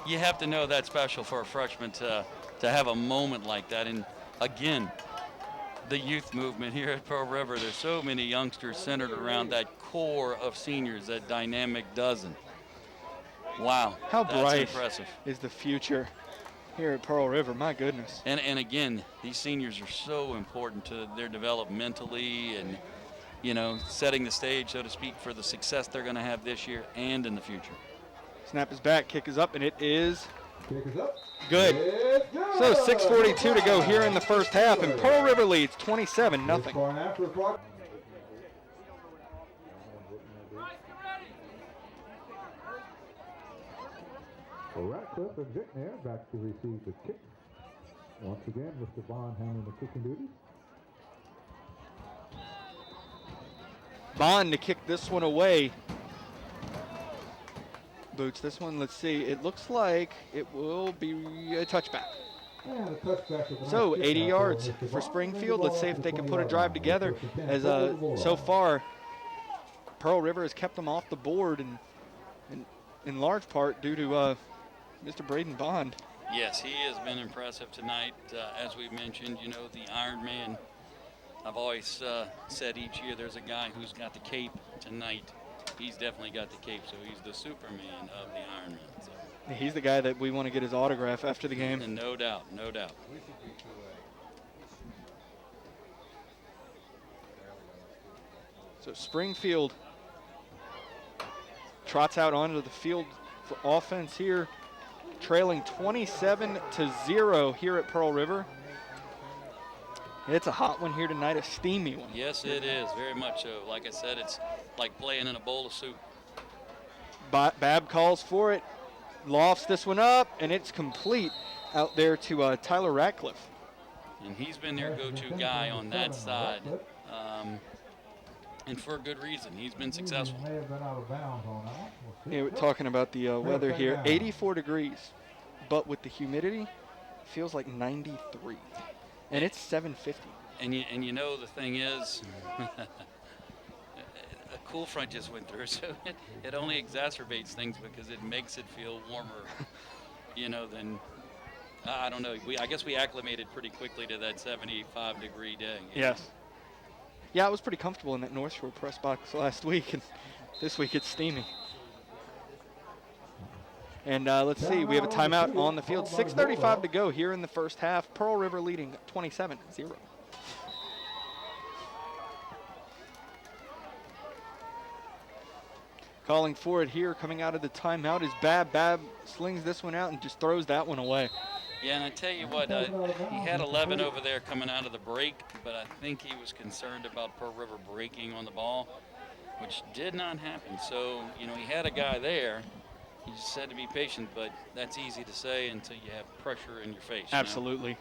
C: you have to know that's special for a freshman to have a moment like that. And again, the youth movement here at Pearl River, there's so many youngsters centered around that core of seniors, that dynamic dozen. Wow,
A: How
C: that's
A: bright
C: impressive.
A: is the future here at Pearl River, my goodness.
C: And again, these seniors are so important to their development mentally and, setting the stage, so to speak, for the success they're going to have this year and in the future.
A: Snap is back, kick is up, and it is
B: Kick is up.
A: good.
B: It's good.
A: So 6:42 to go here in the first half, and Pearl River leads 27-0.
B: Going after the clock. So Ratcliffe and Vickner back to receive the kick. Once again, Mr. Bond handling the kicking duties.
A: Bond to kick this one away. Boots this one, let's see. It looks like it will be a touchback.
B: And a touchback with a
A: So
B: nice kick
A: 80
B: out
A: yards
B: there, Mr.
A: for
B: Bond.
A: Springfield.
B: Ball
A: Let's see
B: at
A: if
B: the
A: they can put a
B: 20-yard
A: drive
B: line.
A: together.
B: First and 10
A: As
B: for the Bulldogs.
A: so far, Pearl River has kept them off the board, and in large part due to Mr. Braden Bond.
C: Yes, he has been impressive tonight. As we've mentioned, the Iron Man. I've always said each year there's a guy who's got the cape. Tonight, he's definitely got the cape, so he's the Superman of the Iron Man. So.
A: He's the guy that we want to get his autograph after the game.
C: And no doubt, no doubt.
A: So Springfield trots out onto the field for offense here, trailing 27-0 here at Pearl River. It's a hot one here tonight, a steamy one.
C: Yes, it is, very much so. Like I said, it's like playing in a bowl of soup.
A: Bab calls for it, lofts this one up, and it's complete out there to Tyler Ratcliffe.
C: And he's been their go-to guy on that side, and for a good reason. He's been successful.
B: May have been out of bounds on that one. We'll see.
A: Yeah, we're talking about the weather here, 84 degrees, but with the humidity, it feels like 93, and it's 7:50.
C: And the thing is, a cool front just went through, so it only exacerbates things because it makes it feel warmer, than I don't know. I guess we acclimated pretty quickly to that 75-degree day.
A: Yes. Yeah, I was pretty comfortable in that North Shore press box last week, and this week it's steamy. And let's see, we have a timeout on the field. 6:35 to go here in the first half. Pearl River leading 27-0. Calling for it here, coming out of the timeout is Bab. Bab slings this one out and just throws that one away.
C: Yeah, and I tell you what, he had 11 over there coming out of the break, but I think he was concerned about Pearl River breaking on the ball, which did not happen. So, you know, he had a guy there. He just had to be patient, but that's easy to say until you have pressure in your face.
A: Absolutely. You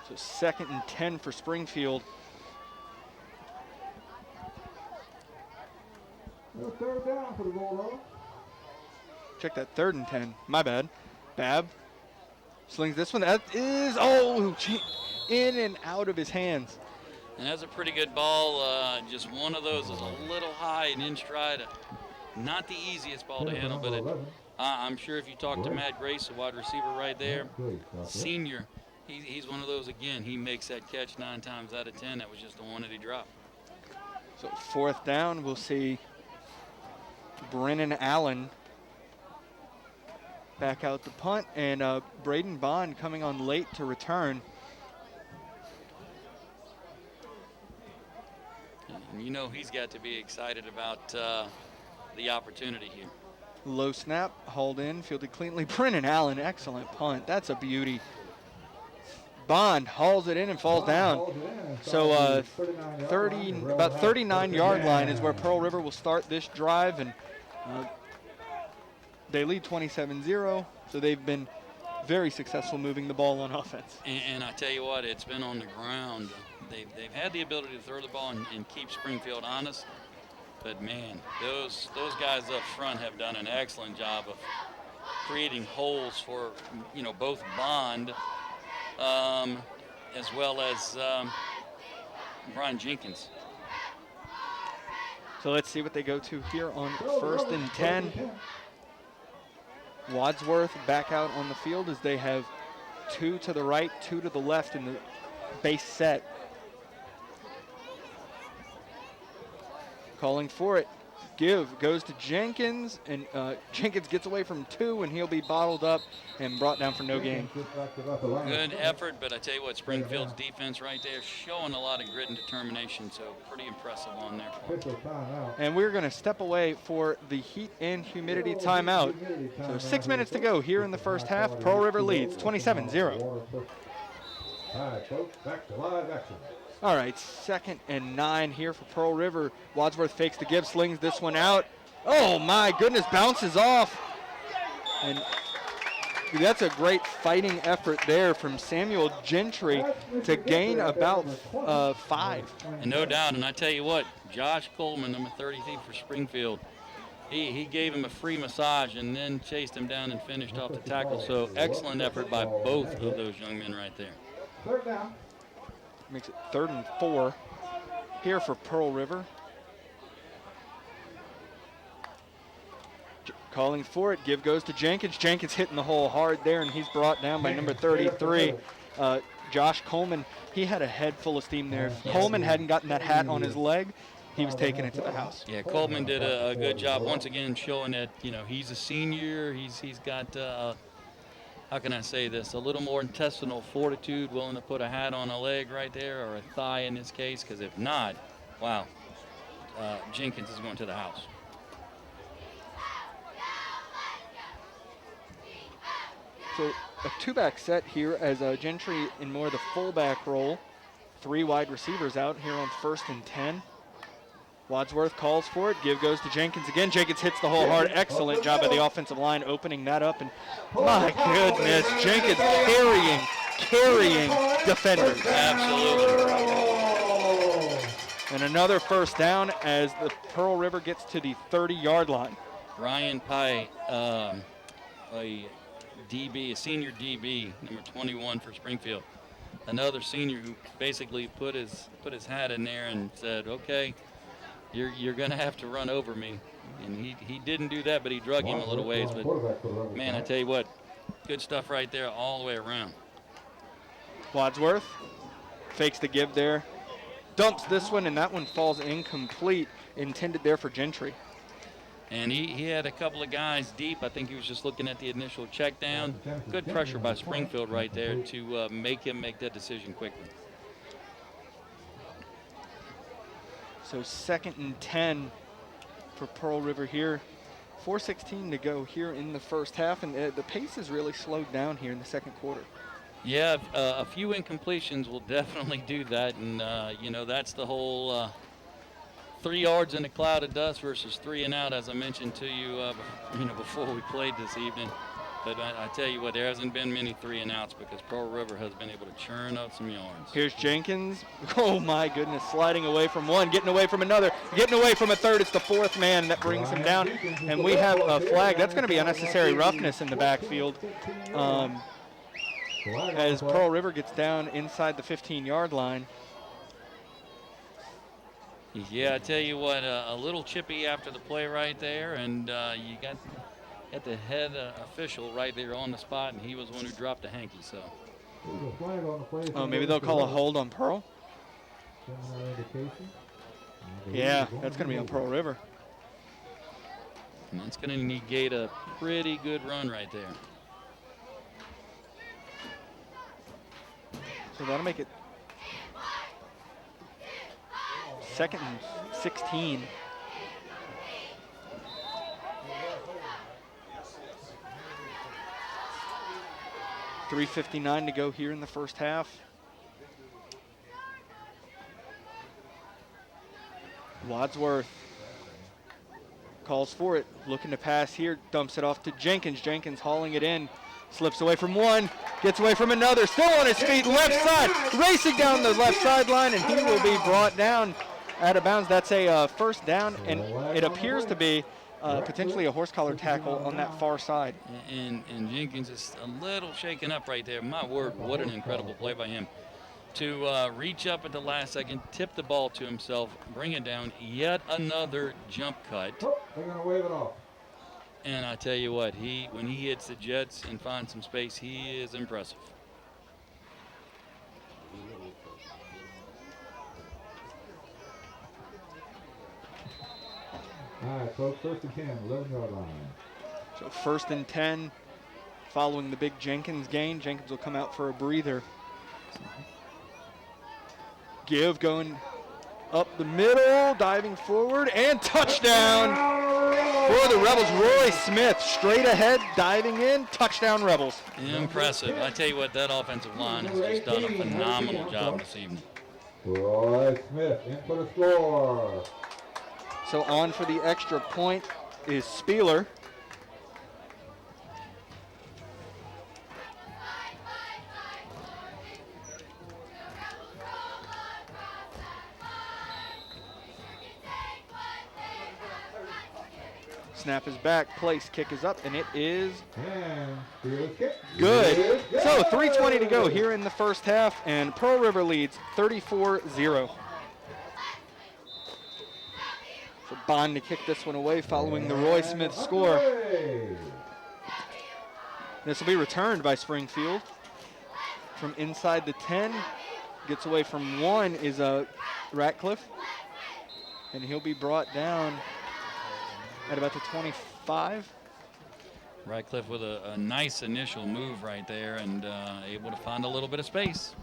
A: know? So 2nd and 10 for Springfield.
B: Third down for the Bulldogs.
A: Check that 3rd and 10. My bad. Bab slings this one. That is, in and out of his hands.
C: And that's a pretty good ball. Just one of those is a little high and in stride. Not the easiest ball to handle, but I'm sure if you talk to Matt Grace, the wide receiver right there, senior, he's one of those again. He makes that catch 9 times out of 10. That was just the one that he dropped.
A: So 4th down, we'll see Brennan Allen back out the punt, and Braden Bond coming on late to return.
C: And you know he's got to be excited about the opportunity here.
A: Low snap, hauled in, fielded cleanly. Brennan Allen, excellent punt. That's a beauty. Bond hauls it in and falls down. So about 39-yard line is where Pearl River will start this drive, and they lead 27-0, so they've been very successful moving the ball on offense.
C: And I tell you what, it's been on the ground. They've had the ability to throw the ball and keep Springfield honest, but man, those guys up front have done an excellent job of creating holes for, you know, both Bond as well as Brian Jenkins.
A: So let's see what they go to here on 1st and 10. Wadsworth back out on the field as they have 2 to the right, 2 to the left in the base set. Calling for it. Give goes to Jenkins, and Jenkins gets away from 2, and he'll be bottled up and brought down for no gain.
C: Good effort, but I tell you what, Springfield's defense right there showing a lot of grit and determination, so pretty impressive on their part.
A: And we're going to step away for the heat and humidity timeout. So 6 minutes to go here in the first half. Pearl River leads 27-0.
B: All right, folks, back to live action.
A: All right, 2nd and 9 here for Pearl River. Wadsworth fakes the give, slings this one out. Oh my goodness, bounces off. And that's a great fighting effort there from Samuel Gentry to gain about 5.
C: And no doubt, and I tell you what, Josh Coleman, number 33 for Springfield, he gave him a free massage and then chased him down and finished off the tackle. So excellent effort by both of those young men right there.
B: 3rd down.
A: Makes it 3rd and 4 here for Pearl River. Calling for it. Give goes to Jenkins. Jenkins hitting the hole hard there, and he's brought down by number 33, Josh Coleman. He had a head full of steam there. If Coleman hadn't gotten that hat on his leg, he was taking it to the house.
C: Yeah, Coleman did a good job once again showing that, you know, he's a senior. He's got how can I say this, a little more intestinal fortitude, willing to put a hat on a leg right there, or a thigh in this case, because if not, wow, Jenkins is going to the house.
A: So a 2-back set here as Gentry in more of the fullback role. 3 wide receivers out here on 1st and 10. Wadsworth calls for it. Give goes to Jenkins again. Jenkins hits the hole hard. Excellent job by the offensive line opening that up. And my goodness, Jenkins carrying defenders.
C: Absolutely.
A: And another 1st down as the Pearl River gets to the 30-yard line.
C: Ryan Pye, a DB, a senior DB, number 21 for Springfield. Another senior who basically put his hat in there and said, okay, you're going to have to run over me. And he didn't do that, but he drug him a little ways. But, man, I tell you what, good stuff right there all the way around.
A: Wadsworth fakes the give there. Dumps this one, and that one falls incomplete, intended there for Gentry.
C: And he had a couple of guys deep. I think he was just looking at the initial check down. Good pressure by Springfield right there to make him make that decision quickly.
A: So 2nd and 10 for Pearl River here. 4:16 to go here in the first half, and the pace has really slowed down here in the second quarter.
C: Yeah, a few incompletions will definitely do that, and that's the whole 3 yards in a cloud of dust versus 3 and out, as I mentioned to you, before we played this evening. But I tell you what, there hasn't been many 3 and outs because Pearl River has been able to churn up some yards.
A: Here's Jenkins. Oh my goodness, sliding away from one, getting away from another, getting away from a third. It's the 4th man that brings him down, and we have a flag. That's going to be unnecessary roughness in the backfield. As Pearl River gets down inside the 15-yard line.
C: Yeah, I tell you what, a little chippy after the play right there, and you got the head official right there on the spot, and he was the one who dropped the hanky. So.
A: Oh, maybe they'll call a hold on Pearl. Yeah, that's going to be on Pearl River.
C: And that's going to negate a pretty good run right there.
A: So that'll make it 2nd and 16. .359 to go here in the first half. Wadsworth calls for it, looking to pass here, dumps it off to Jenkins. Jenkins hauling it in, slips away from one, gets away from another, still on his feet, left side, racing down the left sideline, and he will be brought down out of bounds. That's a first down, and it appears to be potentially a horse collar tackle on that far side.
C: And Jenkins is a little shaken up right there. My word, what an incredible play by him. To reach up at the last second, tip the ball to himself, bring it down, yet another jump cut.
B: They're going to wave it off.
C: And I tell you what, when he hits the jets and finds some space, he is impressive.
B: All right, folks, 1st and 10, 11-yard line.
A: So 1st and 10, following the big Jenkins gain. Jenkins will come out for a breather. Give going up the middle, diving forward, and touchdown for the Rebels. Roy Smith straight ahead, diving in, touchdown Rebels.
C: Impressive. I tell you what, that offensive line has just done a phenomenal job this evening.
B: Roy Smith in for the score.
A: So on for the extra point is Spieler. Snap is back, place, kick is up, and it is good. So 3:20 to go here in the first half, and Pearl River leads 34-0. So Bond to kick this one away following the Roy Smith score. This will be returned by Springfield. From inside the 10, gets away from one is Ratcliffe, and he'll be brought down at about the 25.
C: Ratcliffe with a nice initial move right there and able to find a little bit of space.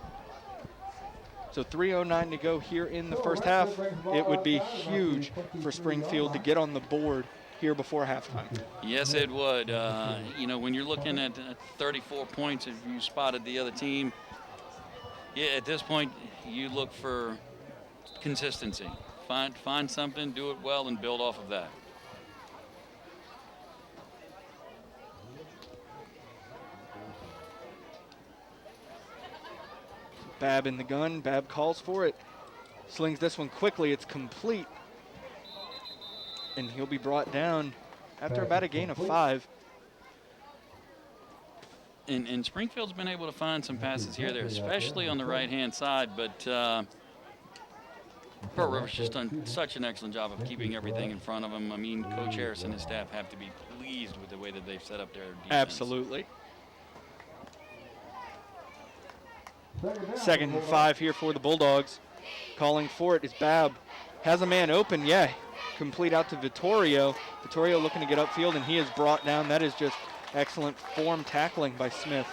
A: So 3:09 to go here in the first half. It would be huge for Springfield to get on the board here before halftime.
C: Yes, it would. When you're looking at 34 points, if you spotted the other team, at this point, you look for consistency. Find something, do it well, and build off of that.
A: Babb in the gun. Babb calls for it. Slings this one quickly. It's complete. And he'll be brought down after about a gain of 5.
C: And Springfield's been able to find some passes here there, especially on the right-hand side. But Pearl River's just done such an excellent job of keeping everything in front of them. I mean, Coach Harris and his staff have to be pleased with the way that they've set up their defense.
A: Absolutely.
D: Second and 5 here for the Bulldogs. Calling for it is Babb. Has a man open, yeah. Complete out to Vittorio. Vittorio looking to get upfield, and he is brought down. That is just excellent form tackling by Smith.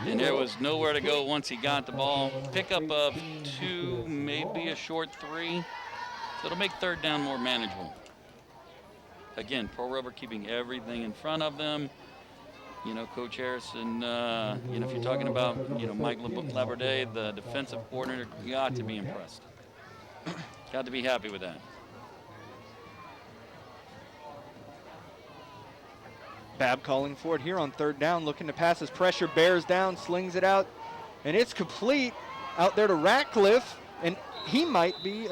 C: And there was nowhere to go once he got the ball. Pickup of 2, maybe a short 3. So it'll make third down more manageable. Again, Pearl River keeping everything in front of them. You know, Coach Harrison, you know, if you're talking about, you know, Mike Laborde, the defensive coordinator, you got to be impressed. Got to be happy with that.
D: Babb calling for it here on third down, looking to pass. His pressure bears down, slings it out, and it's complete out there to Ratcliffe, and he might be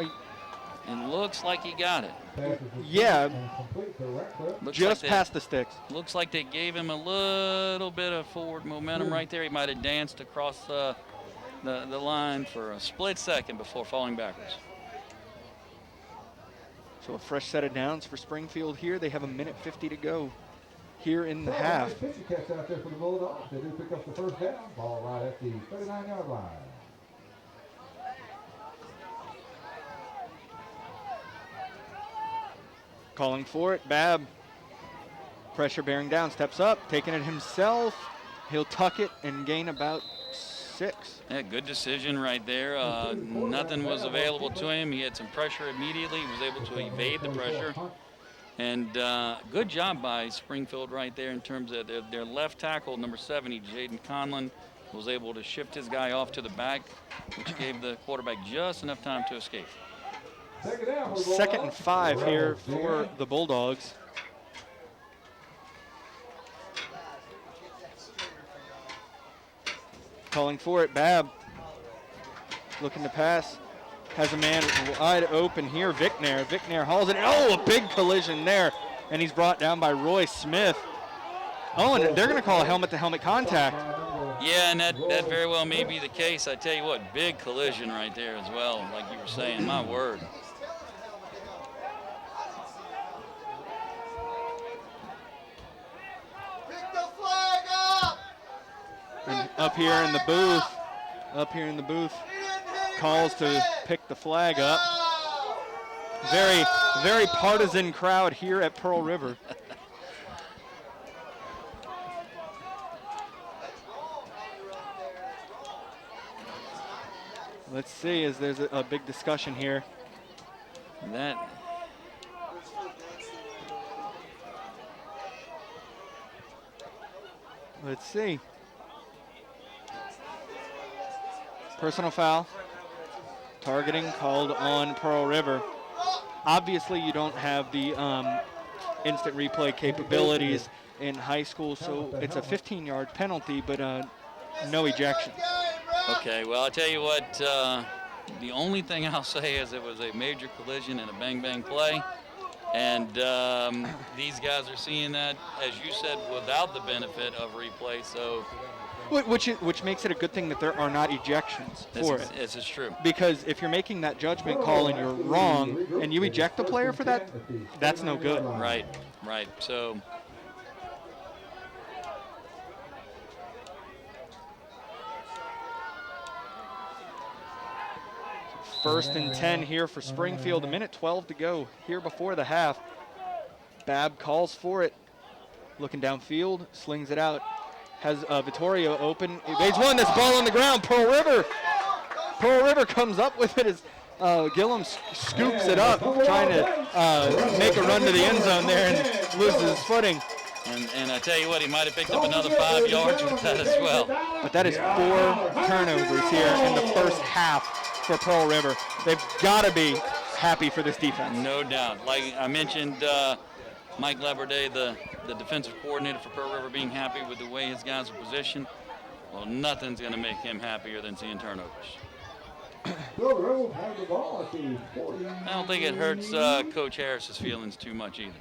C: And looks like he got it.
D: yeah,
C: Looks
D: just
C: like
D: past the sticks.
C: Looks like they gave him a little bit of forward momentum right there. He might have danced across the line for a split second before falling backwards.
D: So a fresh set of downs for Springfield here. They have 1:50 to go here in the half.
B: Pitch catch out there for the Bulldogs. They do pick up the first down. Ball right at the 39-yard line.
D: Calling for it, Babb. Pressure bearing down, steps up, taking it himself. He'll tuck it and gain about 6.
C: Yeah, good decision right there. Nothing was available to him. He had some pressure immediately. He was able to evade the pressure. And good job by Springfield right there in terms of their left tackle, number 70, Jaden Conlon, was able to shift his guy off to the back, which gave the quarterback just enough time to escape.
D: Second and 5 here for the Bulldogs. Calling for it, Babb. Looking to pass. Has a man wide open here, Vickner. Vickner hauls it. Oh, a big collision there. And he's brought down by Roy Smith. Oh, and they're going to call a helmet-to-helmet contact.
C: Yeah, and that very well may be the case. I tell you what, big collision right there as well, like you were saying. My word.
D: And up here in the booth, calls to pick the flag up. Very, very partisan crowd here at Pearl River. Let's see, as there's a big discussion here. Let's see. Personal foul. Targeting called on Pearl River. Obviously, you don't have the instant replay capabilities in high school, so it's a 15-yard penalty, but no ejection.
C: Okay, well, I'll tell you what, the only thing I'll say is it was a major collision and a bang-bang play. And these guys are seeing that, as you said, without the benefit of replay. So,
D: which makes it a good thing that there are not ejections for it.
C: This is true.
D: Because if you're making that judgment call and you're wrong, and you eject the player for that, that's no good.
C: Right, right. So.
D: First and 10 here for Springfield. 1:12 to go here before the half. Babb calls for it. Looking downfield, slings it out. Has Vittorio open. Evades one. This ball on the ground. Pearl River comes up with it as Gillum scoops it up, trying to make a run to the end zone there and loses his footing.
C: And I tell you what, he might have picked up another 5 yards with that as well.
D: But that is 4 turnovers here in the first half for Pearl River. They've got to be happy for this defense.
C: No doubt. Like I mentioned, Mike Laborde, the defensive coordinator for Pearl River, being happy with the way his guys are positioned. Well, nothing's going to make him happier than seeing turnovers. I don't think it hurts Coach Harris's feelings too much either.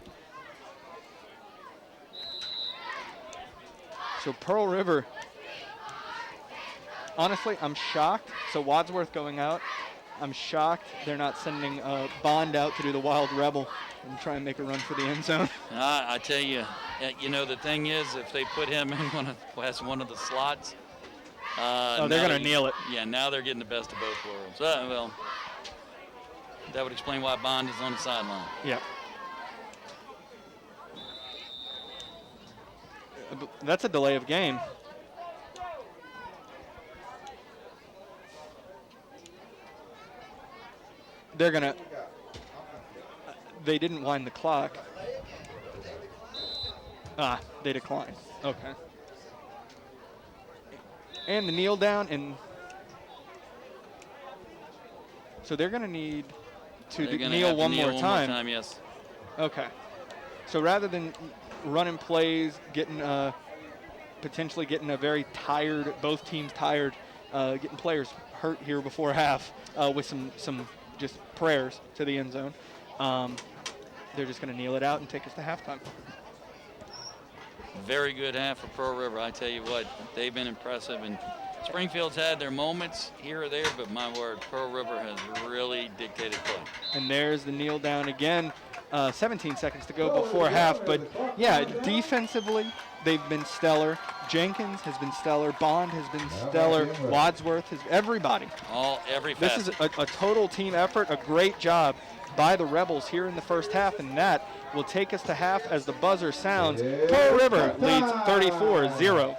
D: So Pearl River, honestly, I'm shocked. So Wadsworth going out. I'm shocked they're not sending Bond out to do the Wild Rebel and try and make a run for the end zone.
C: I tell you, you know, the thing is, if they put him in one of the slots,
D: Oh, they're going to kneel it.
C: Yeah, now they're getting the best of both worlds. Well, that would explain why Bond is on the sideline.
D: Yeah. That's a delay of game. They're going to – they didn't wind the clock. They declined. Okay. And the kneel down, and so they're going to need to kneel one more time.
C: Yes.
D: Okay. So rather than running plays, potentially getting a very tired, both teams tired, getting players hurt here before half with some just prayers to the end zone, they're just going to kneel it out and take us to halftime.
C: Very good half for Pearl River. I tell you what, they've been impressive. And Springfield's had their moments here or there, but my word, Pearl River has really dictated play.
D: And there's the kneel down again. 17 seconds to go before half. But, yeah, defensively, they've been stellar. Jenkins has been stellar. Bond has been stellar. Wadsworth has – everybody.
C: Every facet.
D: This is a total team effort, a great job by the Rebels here in the first half, and that will take us to half as the buzzer sounds. Pearl River leads 34-0.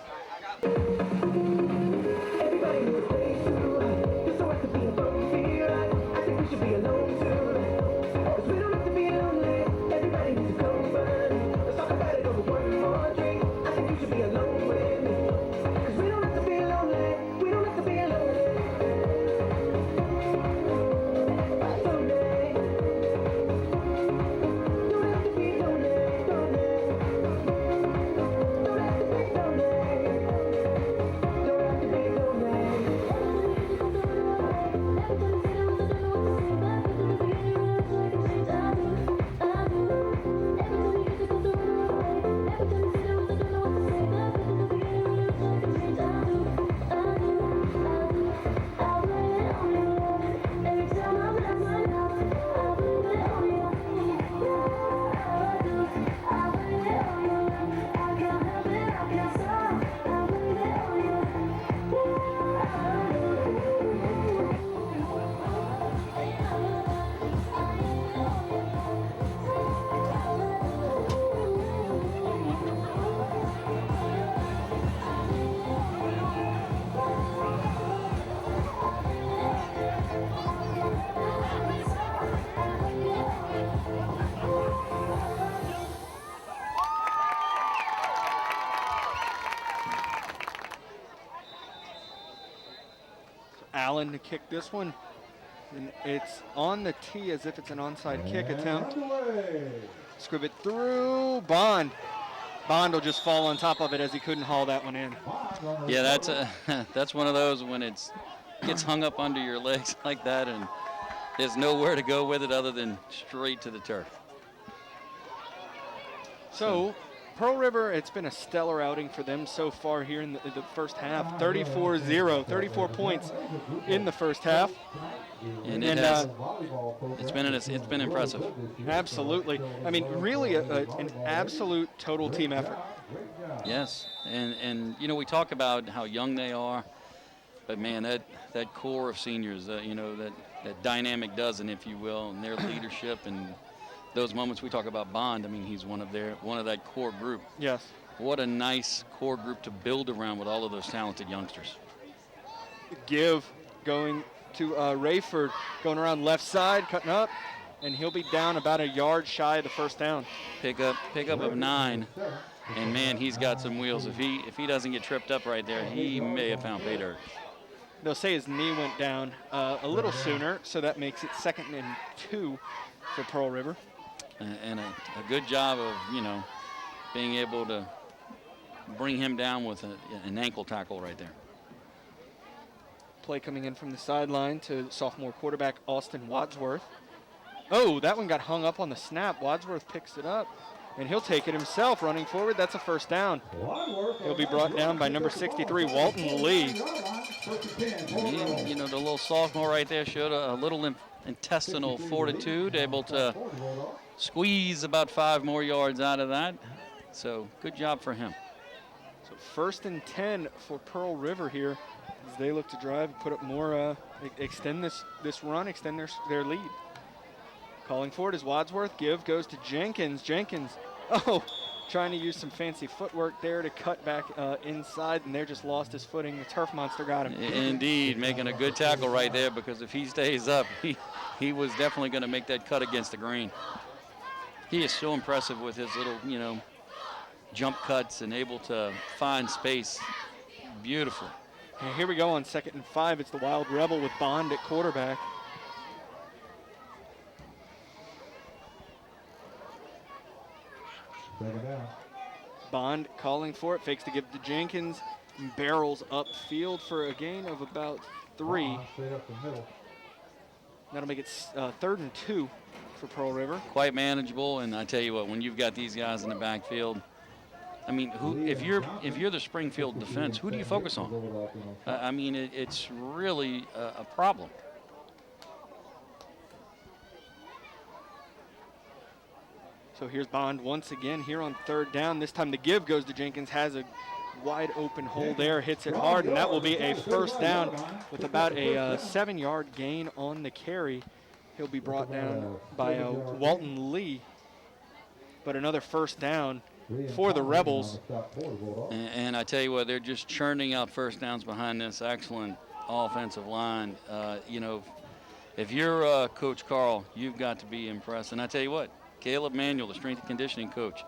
D: Allen to kick this one, and it's on the tee as if it's an onside kick attempt. Scrib it through. Bond will just fall on top of it as he couldn't haul that one in.
C: Yeah, that's one of those when it gets hung up under your legs like that, and there's nowhere to go with it other than straight to the turf.
D: So Pearl River, it's been a stellar outing for them so far here in the first half. 34-0, 34 points in the first half.
C: And it's been impressive.
D: Absolutely. I mean, really an absolute total team effort.
C: Yes, and you know, we talk about how young they are, but man, that core of seniors, you know, that dynamic dozen, if you will, and their leadership and those moments we talk about Bond. I mean, he's one of that core group.
D: Yes.
C: What a nice core group to build around with all of those talented youngsters.
D: Give going to Rayford, going around left side, cutting up, and he'll be down about a yard shy of the first down.
C: Pick up of 9, and man, he's got some wheels. If he doesn't get tripped up right there, he may have found pay dirt.
D: They'll say his knee went down a little sooner, so that makes it 2nd and 2 for Pearl River.
C: And a good job of, you know, being able to bring him down with an ankle tackle right there.
D: Play coming in from the sideline to sophomore quarterback Austin Wadsworth. Oh, that one got hung up on the snap. Wadsworth picks it up, and he'll take it himself running forward. That's a first down. He'll be brought down by number 63, Walton Lee.
C: You know, the little sophomore right there showed a little intestinal fortitude, able to squeeze about 5 more yards out of that. So good job for him.
D: So 1st and 10 for Pearl River here as they look to drive, put up more, extend this run, extend their lead. Calling for it is Wadsworth. Give goes to Jenkins. Jenkins, trying to use some fancy footwork there to cut back inside, and there just lost his footing. The turf monster got him.
C: Indeed, making a good tackle right there, because if he stays up, he was definitely going to make that cut against the green. He is so impressive with his little, jump cuts and able to find space. Beautiful.
D: And here we go on 2nd and 5. It's the Wild Rebel with Bond at quarterback.
B: Second down.
D: Bond calling for it, fakes to give to Jenkins, and barrels upfield for a gain of about 3.
B: Straight up the middle.
D: That'll make it 3rd and 2 for Pearl River.
C: Quite manageable, and I tell you what, when you've got these guys in the backfield, I mean, if you're the Springfield defense, who do you focus on? I mean, it's really a problem.
D: So here's Bond once again here on 3rd down. This time the give goes to Jenkins, has a wide open hole there, hits it hard, and that will be a 1st down with about a 7-yard gain on the carry. He'll be brought down by Walton Lee, but another 1st down for the Rebels.
C: And I tell you what, they're just churning out 1st downs behind this excellent offensive line. If you're Coach Carl, you've got to be impressed. And I tell you what, Caleb Manuel, the strength and conditioning coach,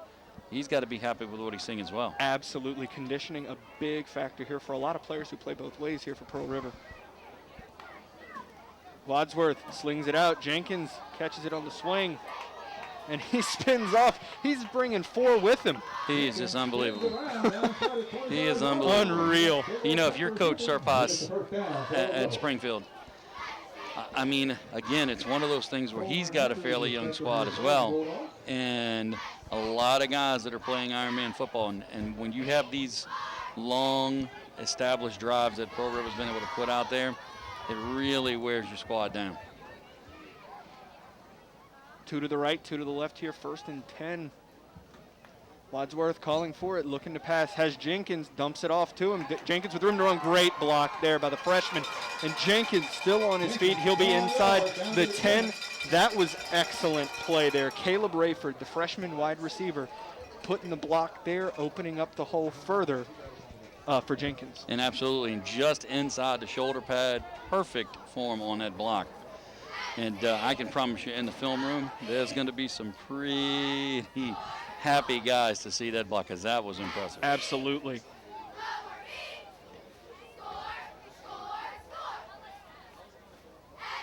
C: he's got to be happy with what he's seeing as well.
D: Absolutely. Conditioning a big factor here for a lot of players who play both ways here for Pearl River. Wadsworth slings it out. Jenkins catches it on the swing, and he spins off. He's bringing 4 with him.
C: He is just unbelievable. He is unbelievable.
D: Unreal.
C: If you're Coach Surpass at Springfield, I mean, again, it's one of those things where he's got a fairly young squad as well, and a lot of guys that are playing Ironman football. And when you have these long established drives that Pearl River's been able to put out there, it really wears your squad down.
D: 2 to the right, 2 to the left here, 1st and 10. Wadsworth calling for it, looking to pass, has Jenkins, dumps it off to him. Jenkins with room to run, great block there by the freshman. And Jenkins still on his feet. He'll be inside the 10. That was excellent play there. Caleb Rayford, the freshman wide receiver, putting the block there, opening up the hole further for Jenkins.
C: And absolutely, just inside the shoulder pad, perfect form on that block. And I can promise you, in the film room, there's going to be some pretty happy guys to see that block, because that was impressive.
D: Absolutely.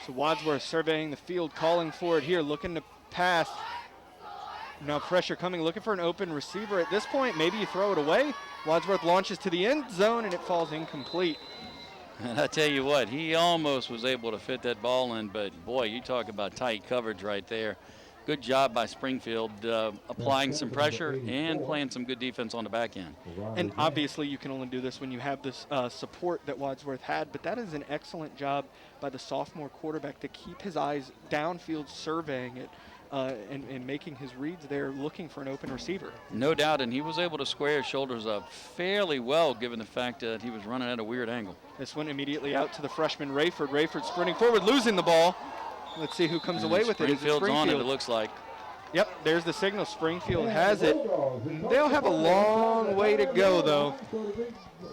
D: So Wadsworth surveying the field, calling for it here, looking to pass. Now pressure coming, looking for an open receiver. At this point, maybe you throw it away. Wadsworth launches to the end zone, and it falls incomplete.
C: And I tell you what, he almost was able to fit that ball in, but boy, you talk about tight coverage right there. Good job by Springfield applying some pressure and playing some good defense on the back end.
D: And obviously you can only do this when you have this support that Wadsworth had, but that is an excellent job by the sophomore quarterback to keep his eyes downfield surveying it and making his reads there, looking for an open receiver.
C: No doubt, and he was able to square his shoulders up fairly well given the fact that he was running at a weird angle.
D: This went immediately out to the freshman Rayford. Rayford sprinting forward, losing the ball. Let's see who comes away with it.
C: Springfield's on it, it looks like.
D: Yep, there's the signal. Springfield has it. They'll have a long way to go, though.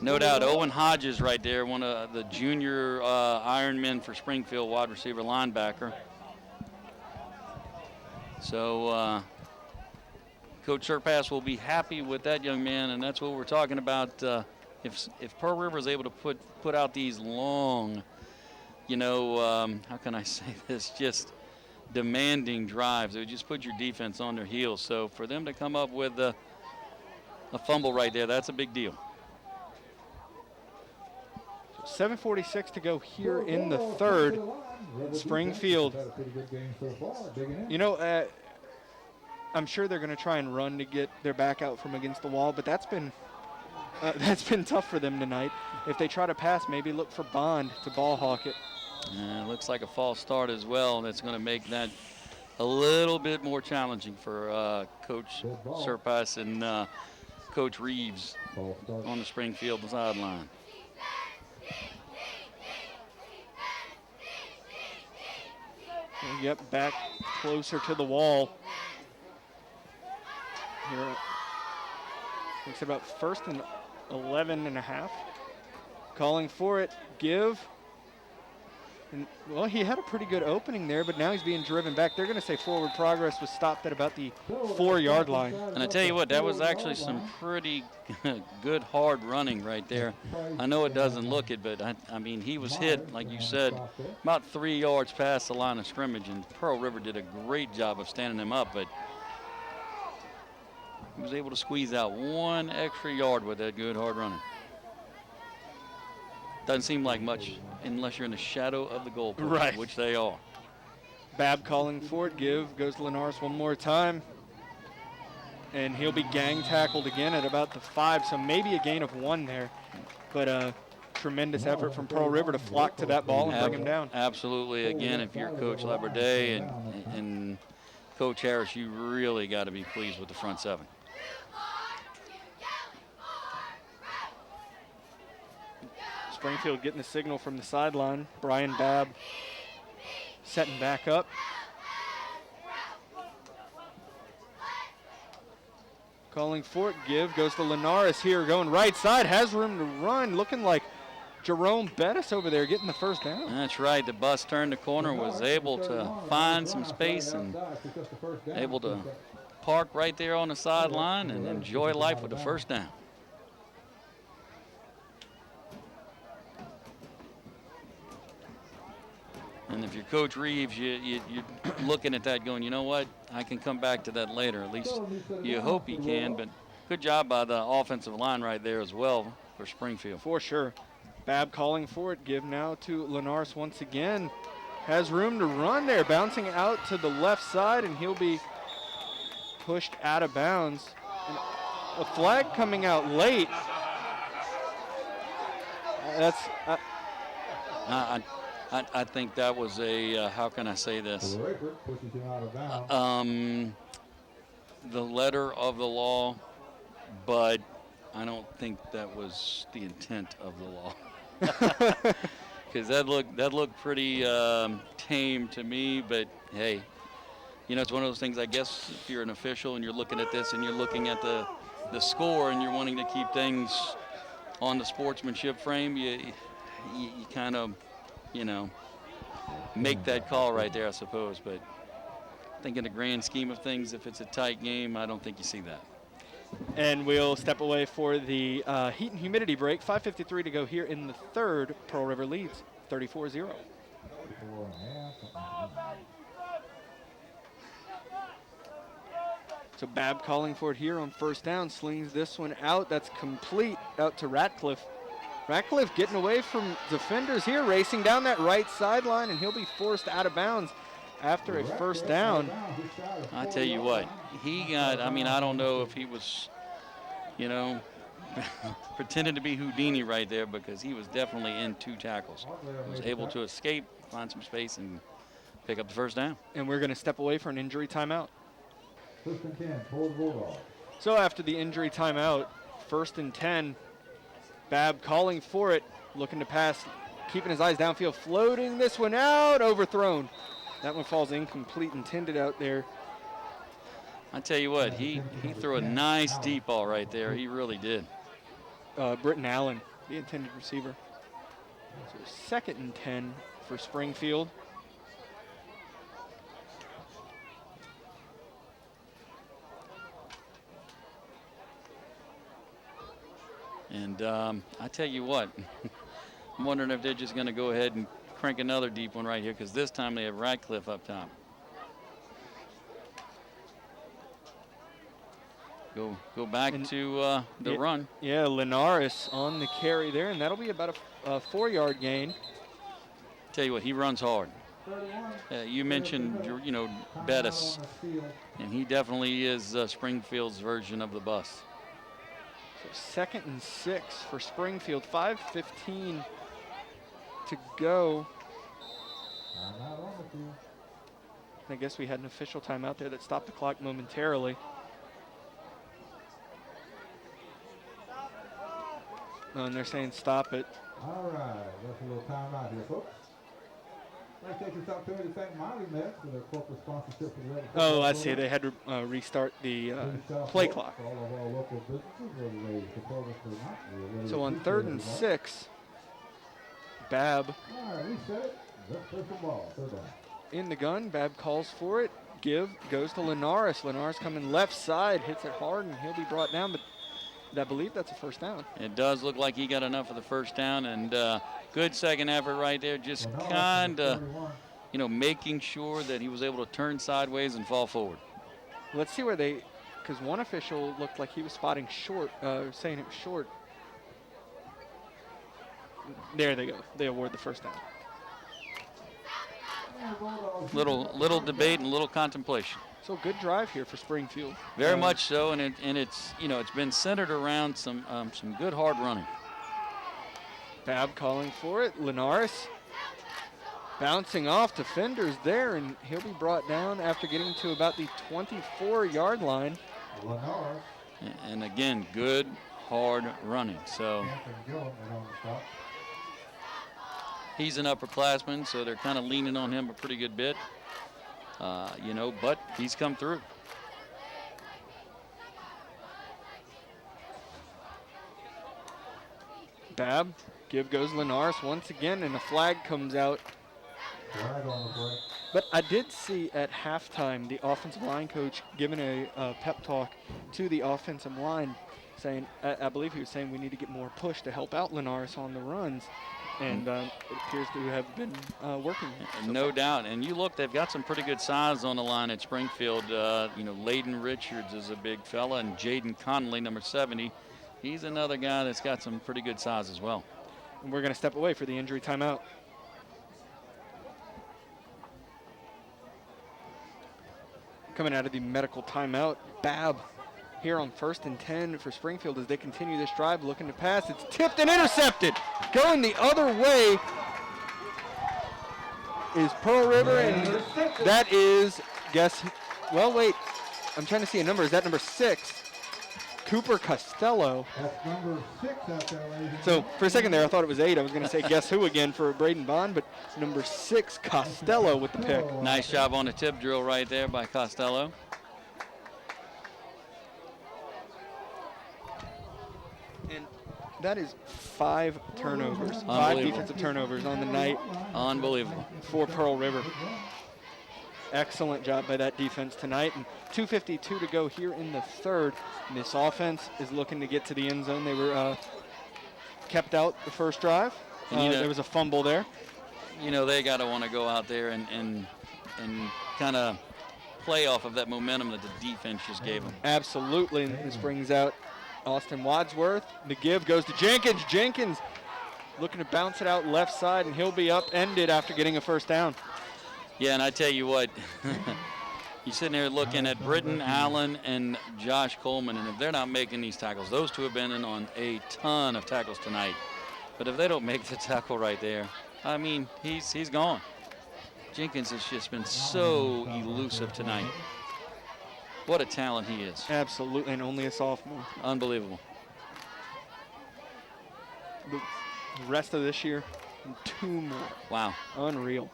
C: No doubt. Owen Hodges right there, one of the junior Ironmen for Springfield, wide receiver linebacker. So Coach Surpass will be happy with that young man, and that's what we're talking about. If Pearl River is able to put out these long, how can I say this, just demanding drives, it would just put your defense on their heels. So for them to come up with a fumble right there, that's a big deal.
D: 7:46 to go here in the third. Springfield, I'm sure they're going to try and run to get their back out from against the wall, but that's been tough for them tonight. If they try to pass, maybe look for Bond to ball hawk it.
C: It looks like a false start as well. That's going to make that a little bit more challenging for Coach Surpass and Coach Reeves on the Springfield sideline.
D: Yep, back closer to the wall. Here, it's about 1st and 11 and a half. Calling for it, give. And, well, he had a pretty good opening there, but now he's being driven back. They're going to say forward progress was stopped at about the 4-yard line.
C: And I tell you what, that was actually some pretty good hard running right there. I know it doesn't look it, but I mean, he was hit, like you said, about 3 yards past the line of scrimmage, and Pearl River did a great job of standing him up, but he was able to squeeze out 1 extra yard with that good hard running. Doesn't seem like much unless you're in the shadow of the goalpost,
D: right,
C: which they are.
D: Babb calling for it. Give goes to Linares one more time. And he'll be gang tackled again at about the 5, so maybe a gain of 1 there. But a tremendous effort from Pearl River to flock to that ball and bring him down.
C: Absolutely. Again, if you're Coach Laborde and Coach Harris, you really got to be pleased with the front 7.
D: Springfield getting the signal from the sideline. Brian Babb setting back up. Calling for it, give goes to Linares here, going right side, has room to run, looking like Jerome Bettis over there getting the first down.
C: That's right, the bus turned the corner, was able to find some space and able to park right there on the sideline and enjoy life with the first down. And if you're Coach Reeves, you're looking at that going, you know what, I can come back to that later. At least you hope he can, but good job by the offensive line right there as well for Springfield.
D: For sure. Babb calling for it, give now to Linares once again. Has room to run there, bouncing out to the left side, and he'll be pushed out of bounds. And a flag coming out late. That's...
C: I think that was a, how can I say this? The letter of the law, but I don't think that was the intent of the law. Because that looked pretty tame to me, but hey, you know, it's one of those things, I guess, if you're an official and you're looking at this and you're looking at the score and you're wanting to keep things on the sportsmanship frame, you kind of, you know, make that call right there, I suppose. But I think in the grand scheme of things, if it's a tight game, I don't think you see that.
D: And we'll step away for the heat and humidity break. 5:53 to go here in the third. Pearl River leads 34-0. So Babb calling for it here on first down, slings this one out. That's complete out to Ratcliffe. Ratcliffe getting away from defenders here, racing down that right sideline, and he'll be forced out of bounds after a first down.
C: I tell you what, he got, I mean, I don't know if he was, you know, pretending to be Houdini right there, because he was definitely in 2 tackles. Was able to escape, find some space, and pick up the first down.
D: And we're going to step away for an injury timeout. So after the injury timeout, 1st and 10, Babb calling for it, looking to pass, keeping his eyes downfield, floating this one out, overthrown. That one falls incomplete, intended out there.
C: I tell you what, he threw a nice deep ball right there. He really did.
D: Britton Allen, the intended receiver. So 2nd and 10 for Springfield.
C: And I tell you what, I'm wondering if they're just going to go ahead and crank another deep one right here, because this time they have Ratcliffe up top. Go back to the run.
D: Yeah, Linares on the carry there, and that'll be about a 4-yard gain.
C: Tell you what, he runs hard. You mentioned, you know, Bettis, and he definitely is Springfield's version of the bus.
D: So 2nd and 6 for Springfield, 5:15 to go. I guess we had an official timeout there that stopped the clock momentarily. Oh, and they're saying stop it.
B: All right, that's a little timeout here, folks. I'd like to take this opportunity to thank Miley Mets for their corporate sponsorship for the Red
D: Oh, I
B: Football
D: see. They had to restart the play clock.
B: For all of our local businesses, whether they support us or not. We really
D: So on
B: appreciate
D: 3rd
B: it
D: and
B: a lot.
D: 6, Babb
B: All right, reset it. Let's play some ball. Third down.
D: in the gun. Babb calls for it. Give goes to Linares. Linares coming left side, hits it hard, and he'll be brought down. But I believe that's a first down.
C: It does look like he got enough of the first down, and good second effort right there. Just kind of, making sure that he was able to turn sideways and fall forward.
D: Let's see where they, because one official looked like he was spotting short, saying it was short. There they go. They award the first down.
C: Little debate and little contemplation.
D: So good drive here for Springfield.
C: Very much so, and it's it's been centered around some good hard running.
D: Babb calling for it. Linares bouncing off defenders there, and he'll be brought down after getting to about the 24-yard line.
B: Linares.
C: And again, good hard running. So he's an upperclassman, so they're kind of leaning on him a pretty good bit. But he's come through.
D: Babb, give goes Linares once again, and a flag comes out.
B: Flag on the play.
D: But I did see at halftime the offensive line coach giving a pep talk to the offensive line, saying, I believe he was saying we need to get more push to help out Linares on the runs. And it appears to have been working.
C: No doubt. And you look, they've got some pretty good size on the line at Springfield. Layden Richards is a big fella, and Jaden Connolly, number 70, he's another guy that's got some pretty good size as well.
D: And we're going to step away for the injury timeout. Coming out of the medical timeout, Babb here on 1st and 10 for Springfield as they continue this drive, looking to pass. It's tipped and intercepted. Going the other way is Pearl River, and that is, I'm trying to see a number. Is that number 6? Cooper Costello.
B: That's number 6 out there, ladies and
D: So for a second there, I thought it was 8. I was going to say guess who again for Braden Bond, but number 6, Costello with the pick.
C: Nice job on the tip drill right there by Costello.
D: And that is 5 turnovers, 5 defensive turnovers on the night.
C: Unbelievable.
D: For Pearl River. Excellent job by that defense tonight. And 2:52 to go here in the 3rd. And this offense is looking to get to the end zone. They were kept out the first drive. There was a fumble there.
C: They got to want to go out there and kind of play off of that momentum that the defense just gave them.
D: Absolutely. And this brings out Austin Wadsworth. The give goes to Jenkins. Jenkins looking to bounce it out left side, and he'll be upended after getting a first down.
C: Yeah, and I tell you what, you're sitting there looking at Britton Allen and Josh Coleman, and if they're not making these tackles, those two have been in on a ton of tackles tonight. But if they don't make the tackle right there, I mean, he's gone. Jenkins has just been so elusive tonight. What a talent he is.
D: Absolutely, and only a sophomore.
C: Unbelievable.
D: The rest of this year, 2 more.
C: Wow.
D: Unreal.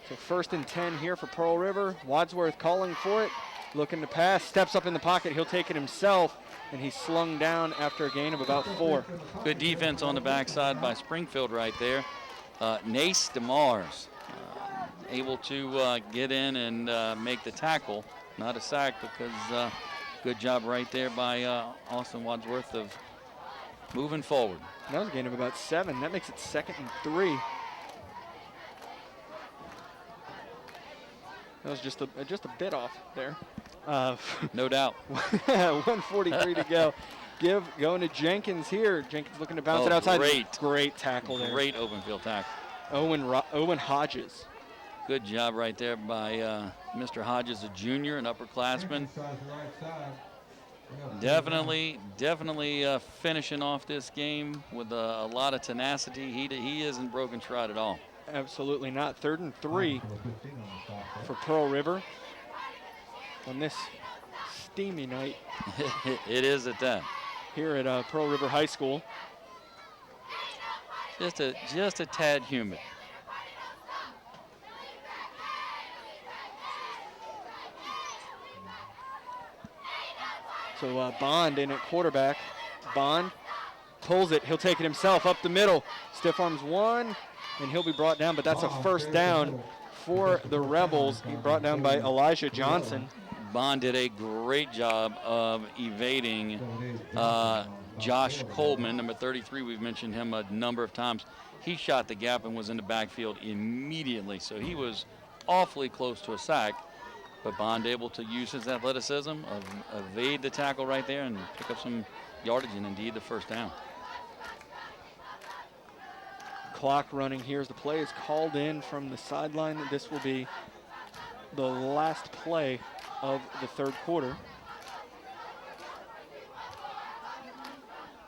D: So 1st and 10 here for Pearl River. Wadsworth calling for it, looking to pass, steps up in the pocket. He'll take it himself, and he's slung down after a gain of about 4.
C: Good defense on the backside by Springfield right there. Nace DeMars able to get in and make the tackle. Not a sack because good job right there by Austin Wadsworth of moving forward.
D: That was a gain of about 7. That makes it 2nd and 3. That was just a bit off there.
C: No doubt.
D: 1:43 to go. Give going to Jenkins here. Jenkins looking to bounce it outside. Great tackle there.
C: Great open field tackle.
D: Owen Hodges.
C: Good job right there by Mr. Hodges, a junior, an upperclassman. Definitely finishing off this game with a lot of tenacity. He isn't broken stride at all.
D: Absolutely not. 3rd and 3 for Pearl River on this steamy night.
C: It is at that.
D: Here at Pearl River High School.
C: Just a tad humid.
D: So Bond in at quarterback. Bond pulls it. He'll take it himself up the middle. Stiff arms one, and he'll be brought down, but that's a first down for the Rebels. He brought down by Elijah Johnson.
C: Bond did a great job of evading Josh Coleman, number 33. We've mentioned him a number of times. He shot the gap and was in the backfield immediately, so he was awfully close to a sack. But Bond able to use his athleticism, evade the tackle right there, and pick up some yardage, and indeed the first down.
D: Clock running here as the play is called in from the sideline. This will be the last play of the third quarter.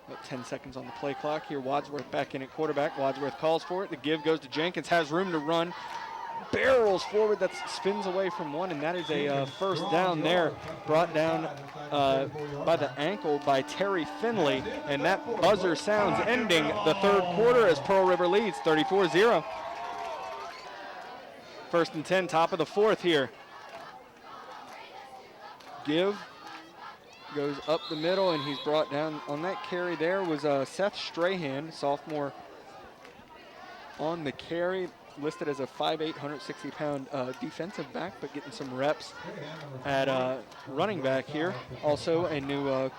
D: About 10 seconds on the play clock here. Wadsworth back in at quarterback. Wadsworth calls for it. The give goes to Jenkins, has room to run. Barrels forward, that spins away from one, and that is a first down there, brought down by the ankle by Terry Finley, and that buzzer sounds ending the third quarter as Pearl River leads 34-0. First and 10, top of the fourth here. Give goes up the middle, and he's brought down on that carry. There was Seth Strahan, sophomore, on the carry, listed as a 5'8", 160-pound defensive back, but getting some reps at running back here. Also a new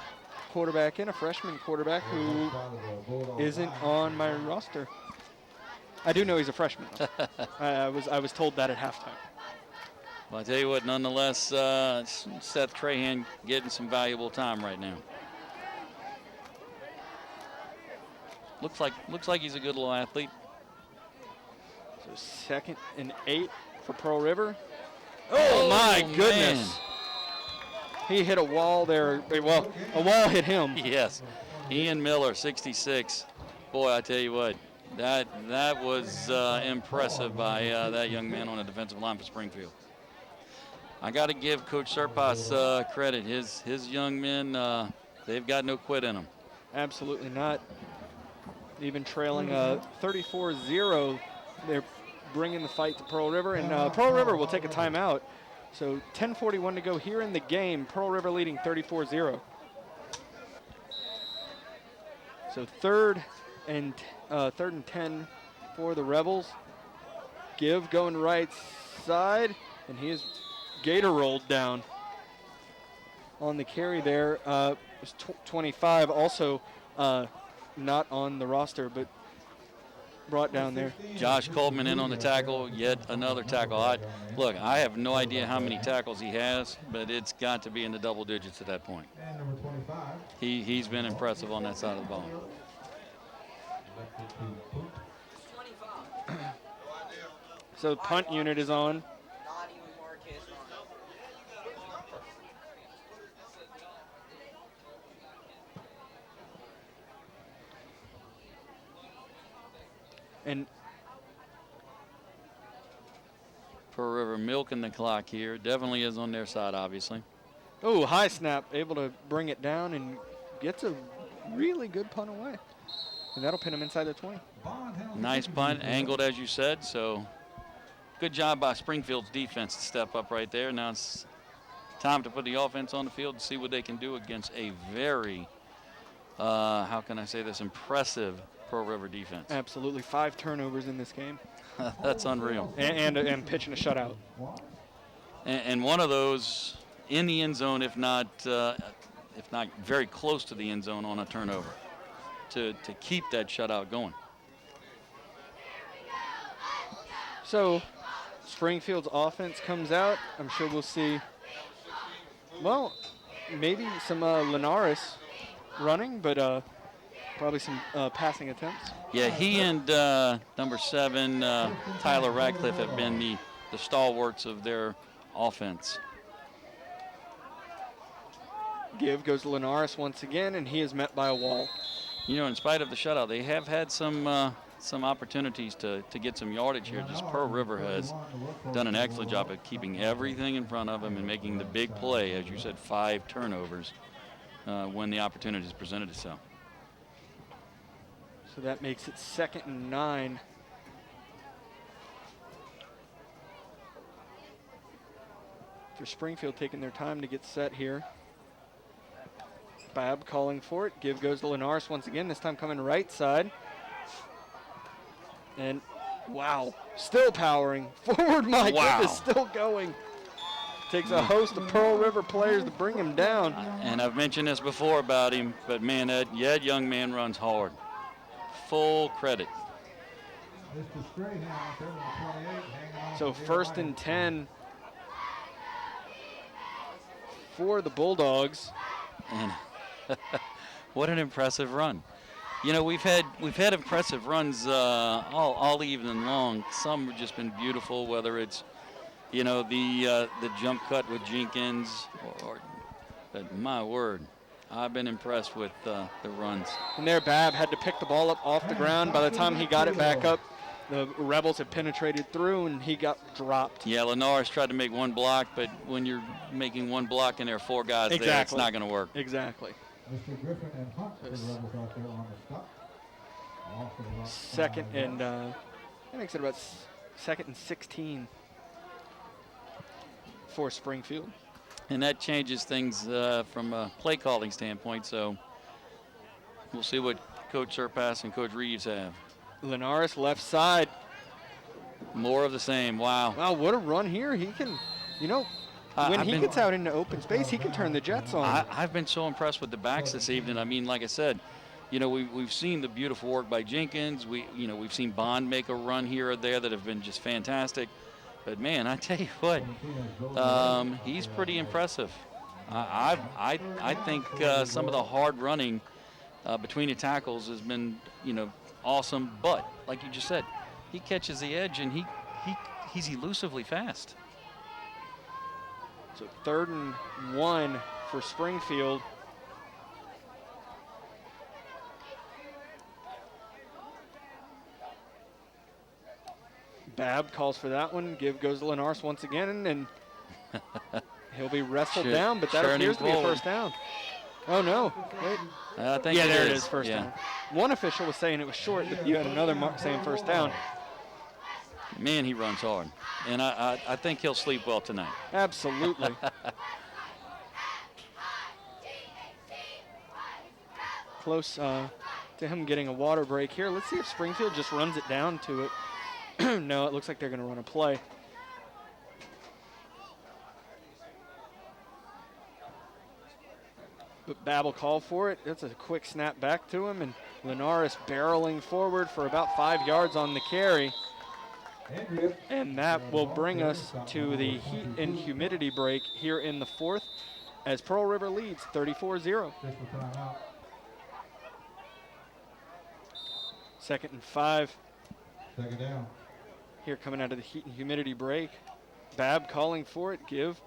D: quarterback in, a freshman quarterback who isn't on my roster. I do know he's a freshman. I was told that at halftime.
C: Well, I tell you what, nonetheless, Seth Trahan getting some valuable time right now. Looks like he's a good little athlete.
D: So 2nd and 8 for Pearl River. Oh my goodness. Man. He hit a wall there. Well, a wall hit him.
C: Yes. Ian Miller, 66. Boy, I tell you what, that was impressive by that young man on the defensive line for Springfield. I got to give Coach Serpas credit. His young men, they've got no quit in them.
D: Absolutely not. Even trailing 34-0, they're bringing the fight to Pearl River, and Pearl River will take a timeout. So 10:41 to go here in the game. Pearl River leading 34-0. So third and 10 for the Rebels. Give going right side, and he is gator rolled down on the carry there. It was 25, also not on the roster, but brought down there.
C: Josh Coleman in on the tackle, yet another tackle. Look, I have no idea how many tackles he has, but it's got to be in the double digits at that point.
B: And number 25.
C: He's been impressive on that side of the ball.
D: So the punt unit is on. And
C: Pearl River milking the clock here. Definitely is on their side, obviously.
D: oh, high snap, able to bring it down and gets a really good punt away. And that'll pin him inside the 20.
C: Nice punt, angled as you said. So good job by Springfield's defense to step up right there. Now it's time to put the offense on the field and see what they can do against a very, how can I say this, impressive Pearl River defense.
D: Absolutely, 5 turnovers in this game.
C: That's unreal.
D: And pitching a shutout.
C: And one of those in the end zone, if not very close to the end zone on a turnover, to keep that shutout going.
D: So Springfield's offense comes out. I'm sure we'll see, well, maybe some Linares running, but probably some passing attempts.
C: Yeah, he and number 7, Tyler Radcliffe, have been the stalwarts of their offense.
D: Give goes to Linares once again, and he is met by a wall.
C: You know, in spite of the shutout, they have had some opportunities to get some yardage here. Just Pearl River has done an excellent job of keeping everything in front of them and making the big play, as you said, 5 turnovers when the opportunities presented itself.
D: So that makes it 2nd and 9. For Springfield taking their time to get set here. Babb calling for it. Give goes to Linares once again, this time coming right side. And wow, still powering forward. My goodness, still going. Takes a host of Pearl River players to bring him down.
C: And I've mentioned this before about him, but man, that young man runs hard. Full credit.
D: So 1st and 10 for the Bulldogs.
C: And what an impressive run. You know, we've had impressive runs all evening long. Some have just been beautiful, whether it's, you know, the jump cut with Jenkins, but my word, I've been impressed with the runs.
D: And there, Babb had to pick the ball up off the ground. By the time he got it back up, the Rebels had penetrated through, and he got dropped.
C: Yeah, Linares tried to make one block, but when you're making one block and there are 4 guys there, it's not going to work.
D: Exactly.
B: Mr. Griffin and Hunt, the Rebels out there on the stop.
D: Second and, that makes it about 2nd and 16 for Springfield.
C: And that changes things from a play calling standpoint, so we'll see what Coach Surpass and Coach Reeves have.
D: Linares left side.
C: More of the same. Wow.
D: Wow, what a run here. He can, you know, when he gets out into open space, he can turn the Jets on.
C: I've been so impressed with the backs this evening. I mean, like I said, you know, we've seen the beautiful work by Jenkins. We've seen Bond make a run here or there that have been just fantastic. But man, I tell you what, he's pretty impressive. I think some of the hard running between the tackles has been, you know, awesome. But like you just said, he catches the edge and he's elusively fast.
D: So 3rd and 1 for Springfield. Babb calls for that one. Give goes to Linares once again, and he'll be wrestled down, but that appears to be a first down. Oh, no. Wait.
C: I think
D: there it is, first down. One official was saying it was short, but you had another mark saying first down.
C: Man, he runs hard, and I think he'll sleep well tonight.
D: Absolutely. Close to him getting a water break here. Let's see if Springfield just runs it down to it. No, it looks like they're going to run a play. But Babb will call for it. That's a quick snap back to him, and Linares barreling forward for about 5 yards on the carry. And that will bring us to the heat and humidity break here in the 4th as Pearl River leads 34-0. 2nd and 5.
B: Second down.
D: Here coming out of the heat and humidity break. Babb calling for it. Give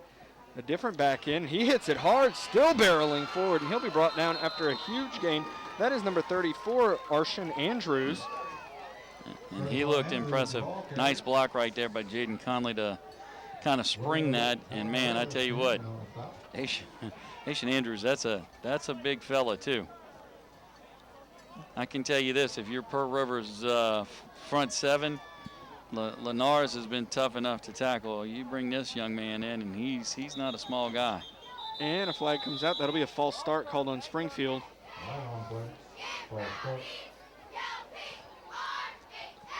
D: a different back in. He hits it hard, still barreling forward, and he'll be brought down after a huge gain. That is number 34, Arshan Andrews.
C: And he looked impressive. Nice block right there by Jaden Conley to kind of spring that. And man, I tell you what, Arshan Andrews, that's a big fella too. I can tell you this: if you're Pearl River's front 7, Linares has been tough enough to tackle. You bring this young man in, and he's not a small guy.
D: And a flag comes out. That'll be a false start called on Springfield.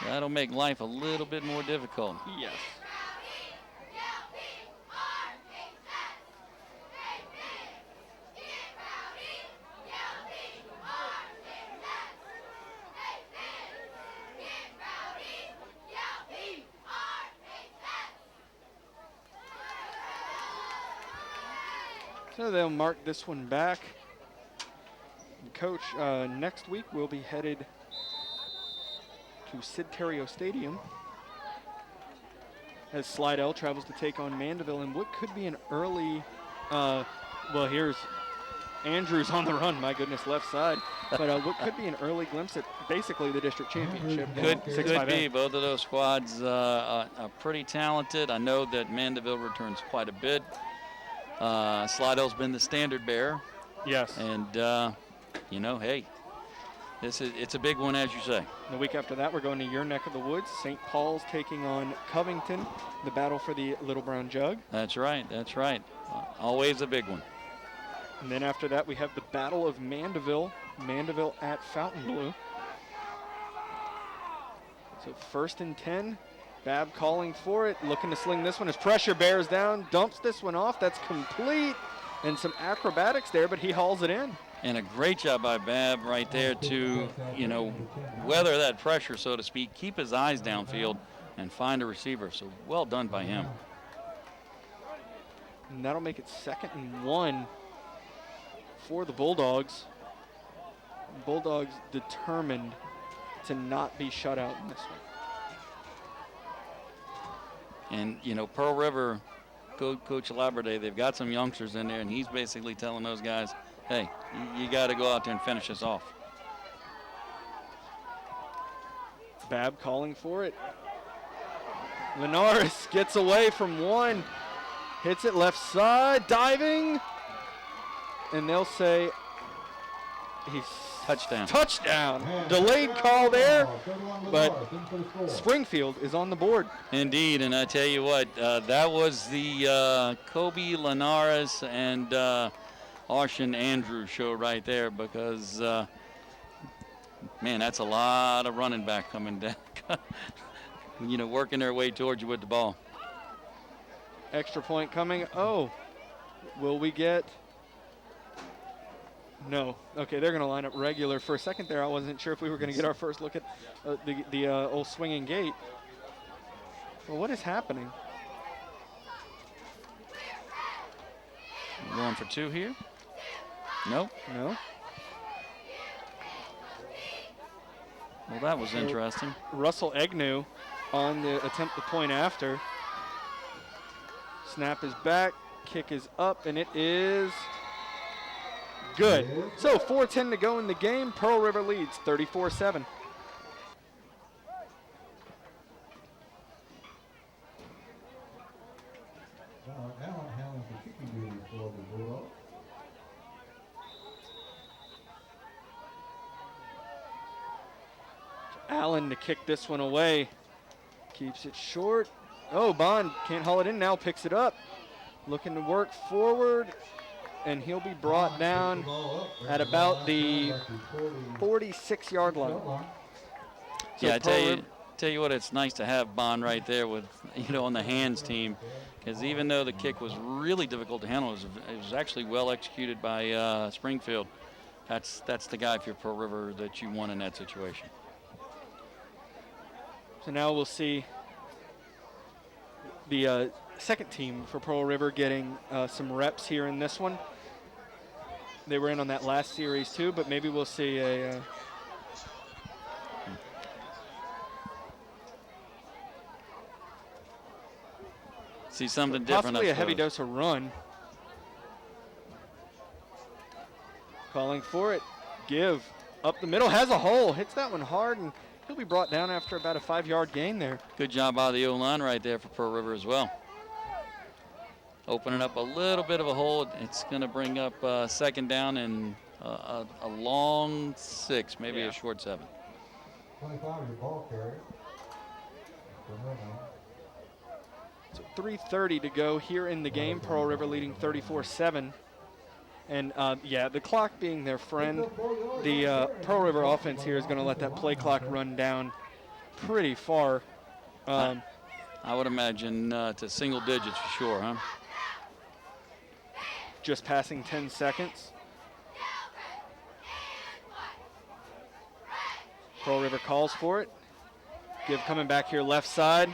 C: That'll make life a little bit more difficult.
D: Yes. So they'll mark this one back. Coach, next week we'll be headed to Sid Terrio Stadium as Slidell travels to take on Mandeville in what could be an early, well, here's Andrews on the run, my goodness, left side. But what could be an early glimpse at basically the district championship.
C: Could be. Both of those squads are pretty talented. I know that Mandeville returns quite a bit. Slidell's been the standard bearer.
D: Yes.
C: And, you know, hey, it's a big one, as you say.
D: The week after that, we're going to your neck of the woods. St. Paul's taking on Covington, the battle for the Little Brown Jug.
C: That's right. That's right. Always a big one.
D: And then after that, we have the Battle of Mandeville. Mandeville at Fontainebleau. So 1st and 10. Babb calling for it, looking to sling this one as pressure bears down, dumps this one off. That's complete, and some acrobatics there, but he hauls it in.
C: And a great job by Babb right there to, weather that pressure, so to speak, keep his eyes downfield and find a receiver. So well done by him.
D: And that'll make it 2nd and 1 for the Bulldogs. Bulldogs determined to not be shut out in this one.
C: And, Pearl River, Coach Laborde, they've got some youngsters in there, and he's basically telling those guys, hey, you got to go out there and finish this off.
D: Babb calling for it. Linares gets away from one, hits it left side, diving, and they'll say he's
C: touchdown.
D: Touchdown. Delayed call there, but Springfield is on the board.
C: Indeed, and I tell you what, that was the Kobe Linares and Arshan Andrews show right there, because, man, that's a lot of running back coming down, working their way towards you with the ball.
D: Extra point coming. Oh, will we get? No. Okay, they're going to line up regular. For a second there, I wasn't sure if we were going to get our first look at the old swinging gate. Well, what is happening?
C: Going for 2 here? Nope.
D: No.
C: Well, that was interesting.
D: Russell Egnew on the attempt to point after. Snap is back, kick is up, and it is good. So 4:10 to go in the game. Pearl River leads 34-7. Allen to kick this one away. Keeps it short. Oh, Bond can't haul it in now, picks it up. Looking to work forward, and he'll be brought down at about the 46-yard line. So
C: yeah, I tell you what, it's nice to have Bond right there with, on the hands team, because even though the kick was really difficult to handle, it was actually well executed by Springfield. That's the guy for Pearl River that you want in that situation.
D: So now we'll see the second team for Pearl River getting some reps here in this one. They were in on that last series too, but maybe we'll see a
C: see something different.
D: Possibly a heavy dose of run. Calling for it. Give up the middle, has a hole, hits that one hard, and he'll be brought down after about a 5-yard gain there.
C: Good job by the O-line right there for Pearl River as well. Opening up a little bit of a hole. It's going to bring up 2nd down and a long 6, maybe a short 7.
B: 25 your ball carrier.
D: So 3:30 to go here in the game. Pearl River leading 34-7. And, the clock being their friend, the Pearl River offense here is going to let that play clock run down pretty far.
C: I would imagine to single digits for sure, huh?
D: Just passing 10 seconds. Pearl River calls for it. Give coming back here left side.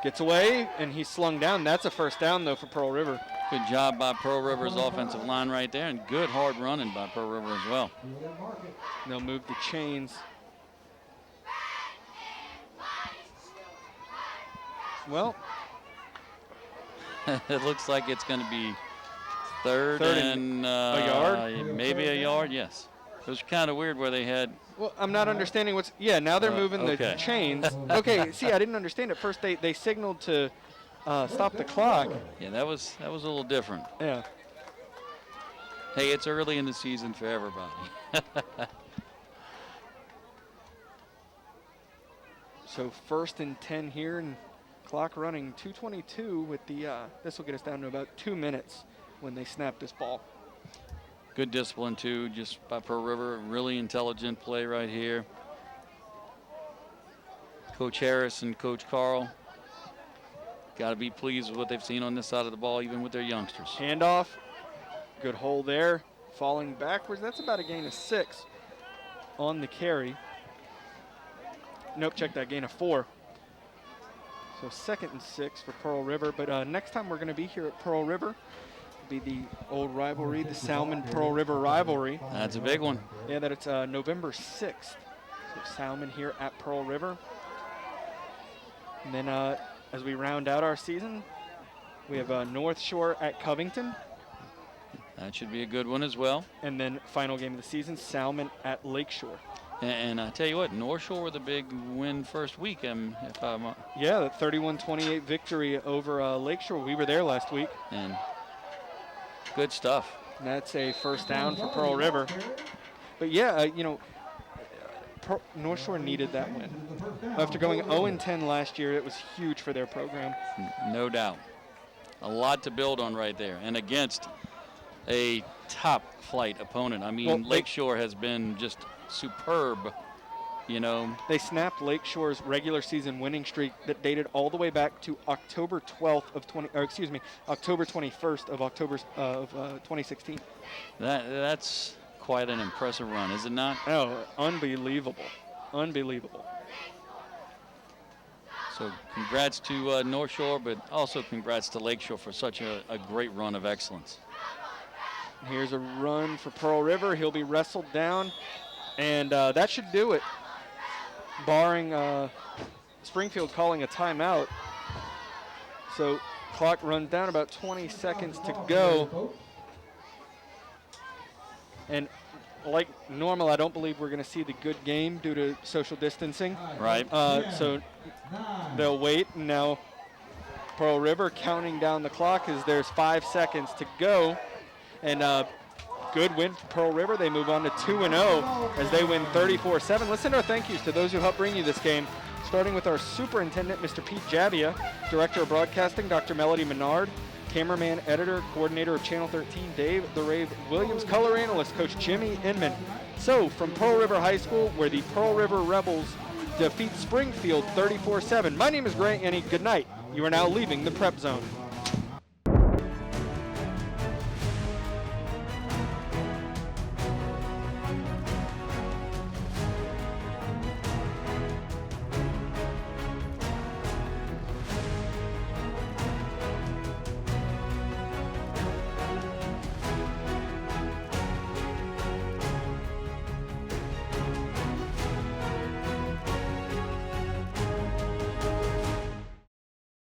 D: Gets away, and he's slung down. That's a 1st down, though, for Pearl River.
C: Good job by Pearl River's offensive line right there, and good hard running by Pearl River as well.
D: They'll move the chains. Well,
C: it looks like it's going to be third and
D: a yard?
C: Maybe a yard, yes. It was kind of weird where they had.
D: Well, I'm not understanding what's. Yeah, now they're moving the chains. Okay, see, I didn't understand at first. They signaled to stop the clock.
C: Yeah, that was a little different.
D: Yeah.
C: Hey, it's early in the season for everybody.
D: So 1st and 10 here, and clock running 2:22 with the. This will get us down to about 2 minutes when they snap this ball.
C: Good discipline, too, just by Pearl River. Really intelligent play right here. Coach Harris and Coach Carl got to be pleased with what they've seen on this side of the ball, even with their youngsters.
D: Handoff. Good hole there. Falling backwards. That's about a gain of 6 on the carry. Nope, check that, gain of 4. So 2nd and 6 for Pearl River. But next time we're going to be here at Pearl River, be the old rivalry, the Salmon-Pearl River rivalry.
C: That's a big one.
D: Yeah, that it's November 6th. So Salmon here at Pearl River. And then as we round out our season, we have North Shore at Covington.
C: That should be a good one as well.
D: And then final game of the season, Salmon at Lakeshore.
C: And I tell you what, North Shore with a big win first week. If I'm
D: Yeah, that 31-28 victory over Lakeshore. We were there last week.
C: And good stuff.
D: And that's a first down for Pearl River. But yeah, you know, North Shore needed that win. After going 0-10 last year, it was huge for their program.
C: No doubt. A lot to build on right there. And against a top flight opponent. I mean,
D: Well,
C: Lakeshore has been just superb, you know.
D: They snapped Lakeshore's regular season winning streak that dated all the way back to October 12th of October 21st of 2016.
C: That's quite an impressive run, is it not?
D: Oh, unbelievable. Unbelievable.
C: So congrats to North Shore, but also congrats to Lakeshore for such a great run of excellence.
D: Here's a run for Pearl River. He'll be wrestled down, and that should do it, barring Springfield calling a timeout. So clock runs down, about 20 seconds to go. And like normal, I don't believe we're going to see the good game due to social distancing.
C: Right.
D: So they'll wait. And now Pearl River counting down the clock as there's 5 seconds to go. And good win for Pearl River. They move on to 2-0 as they win 34-7. Listen to our thank yous to those who helped bring you this game, starting with our superintendent, Mr. Pete Javia, director of broadcasting, Dr. Melody Menard, cameraman, editor, coordinator of Channel 13, Dave the Rave Williams, color analyst, Coach Jimmy Inman. So from Pearl River High School, where the Pearl River Rebels defeat Springfield 34-7. My name is Grant Yenny. Good night. You are now leaving the Prep Zone.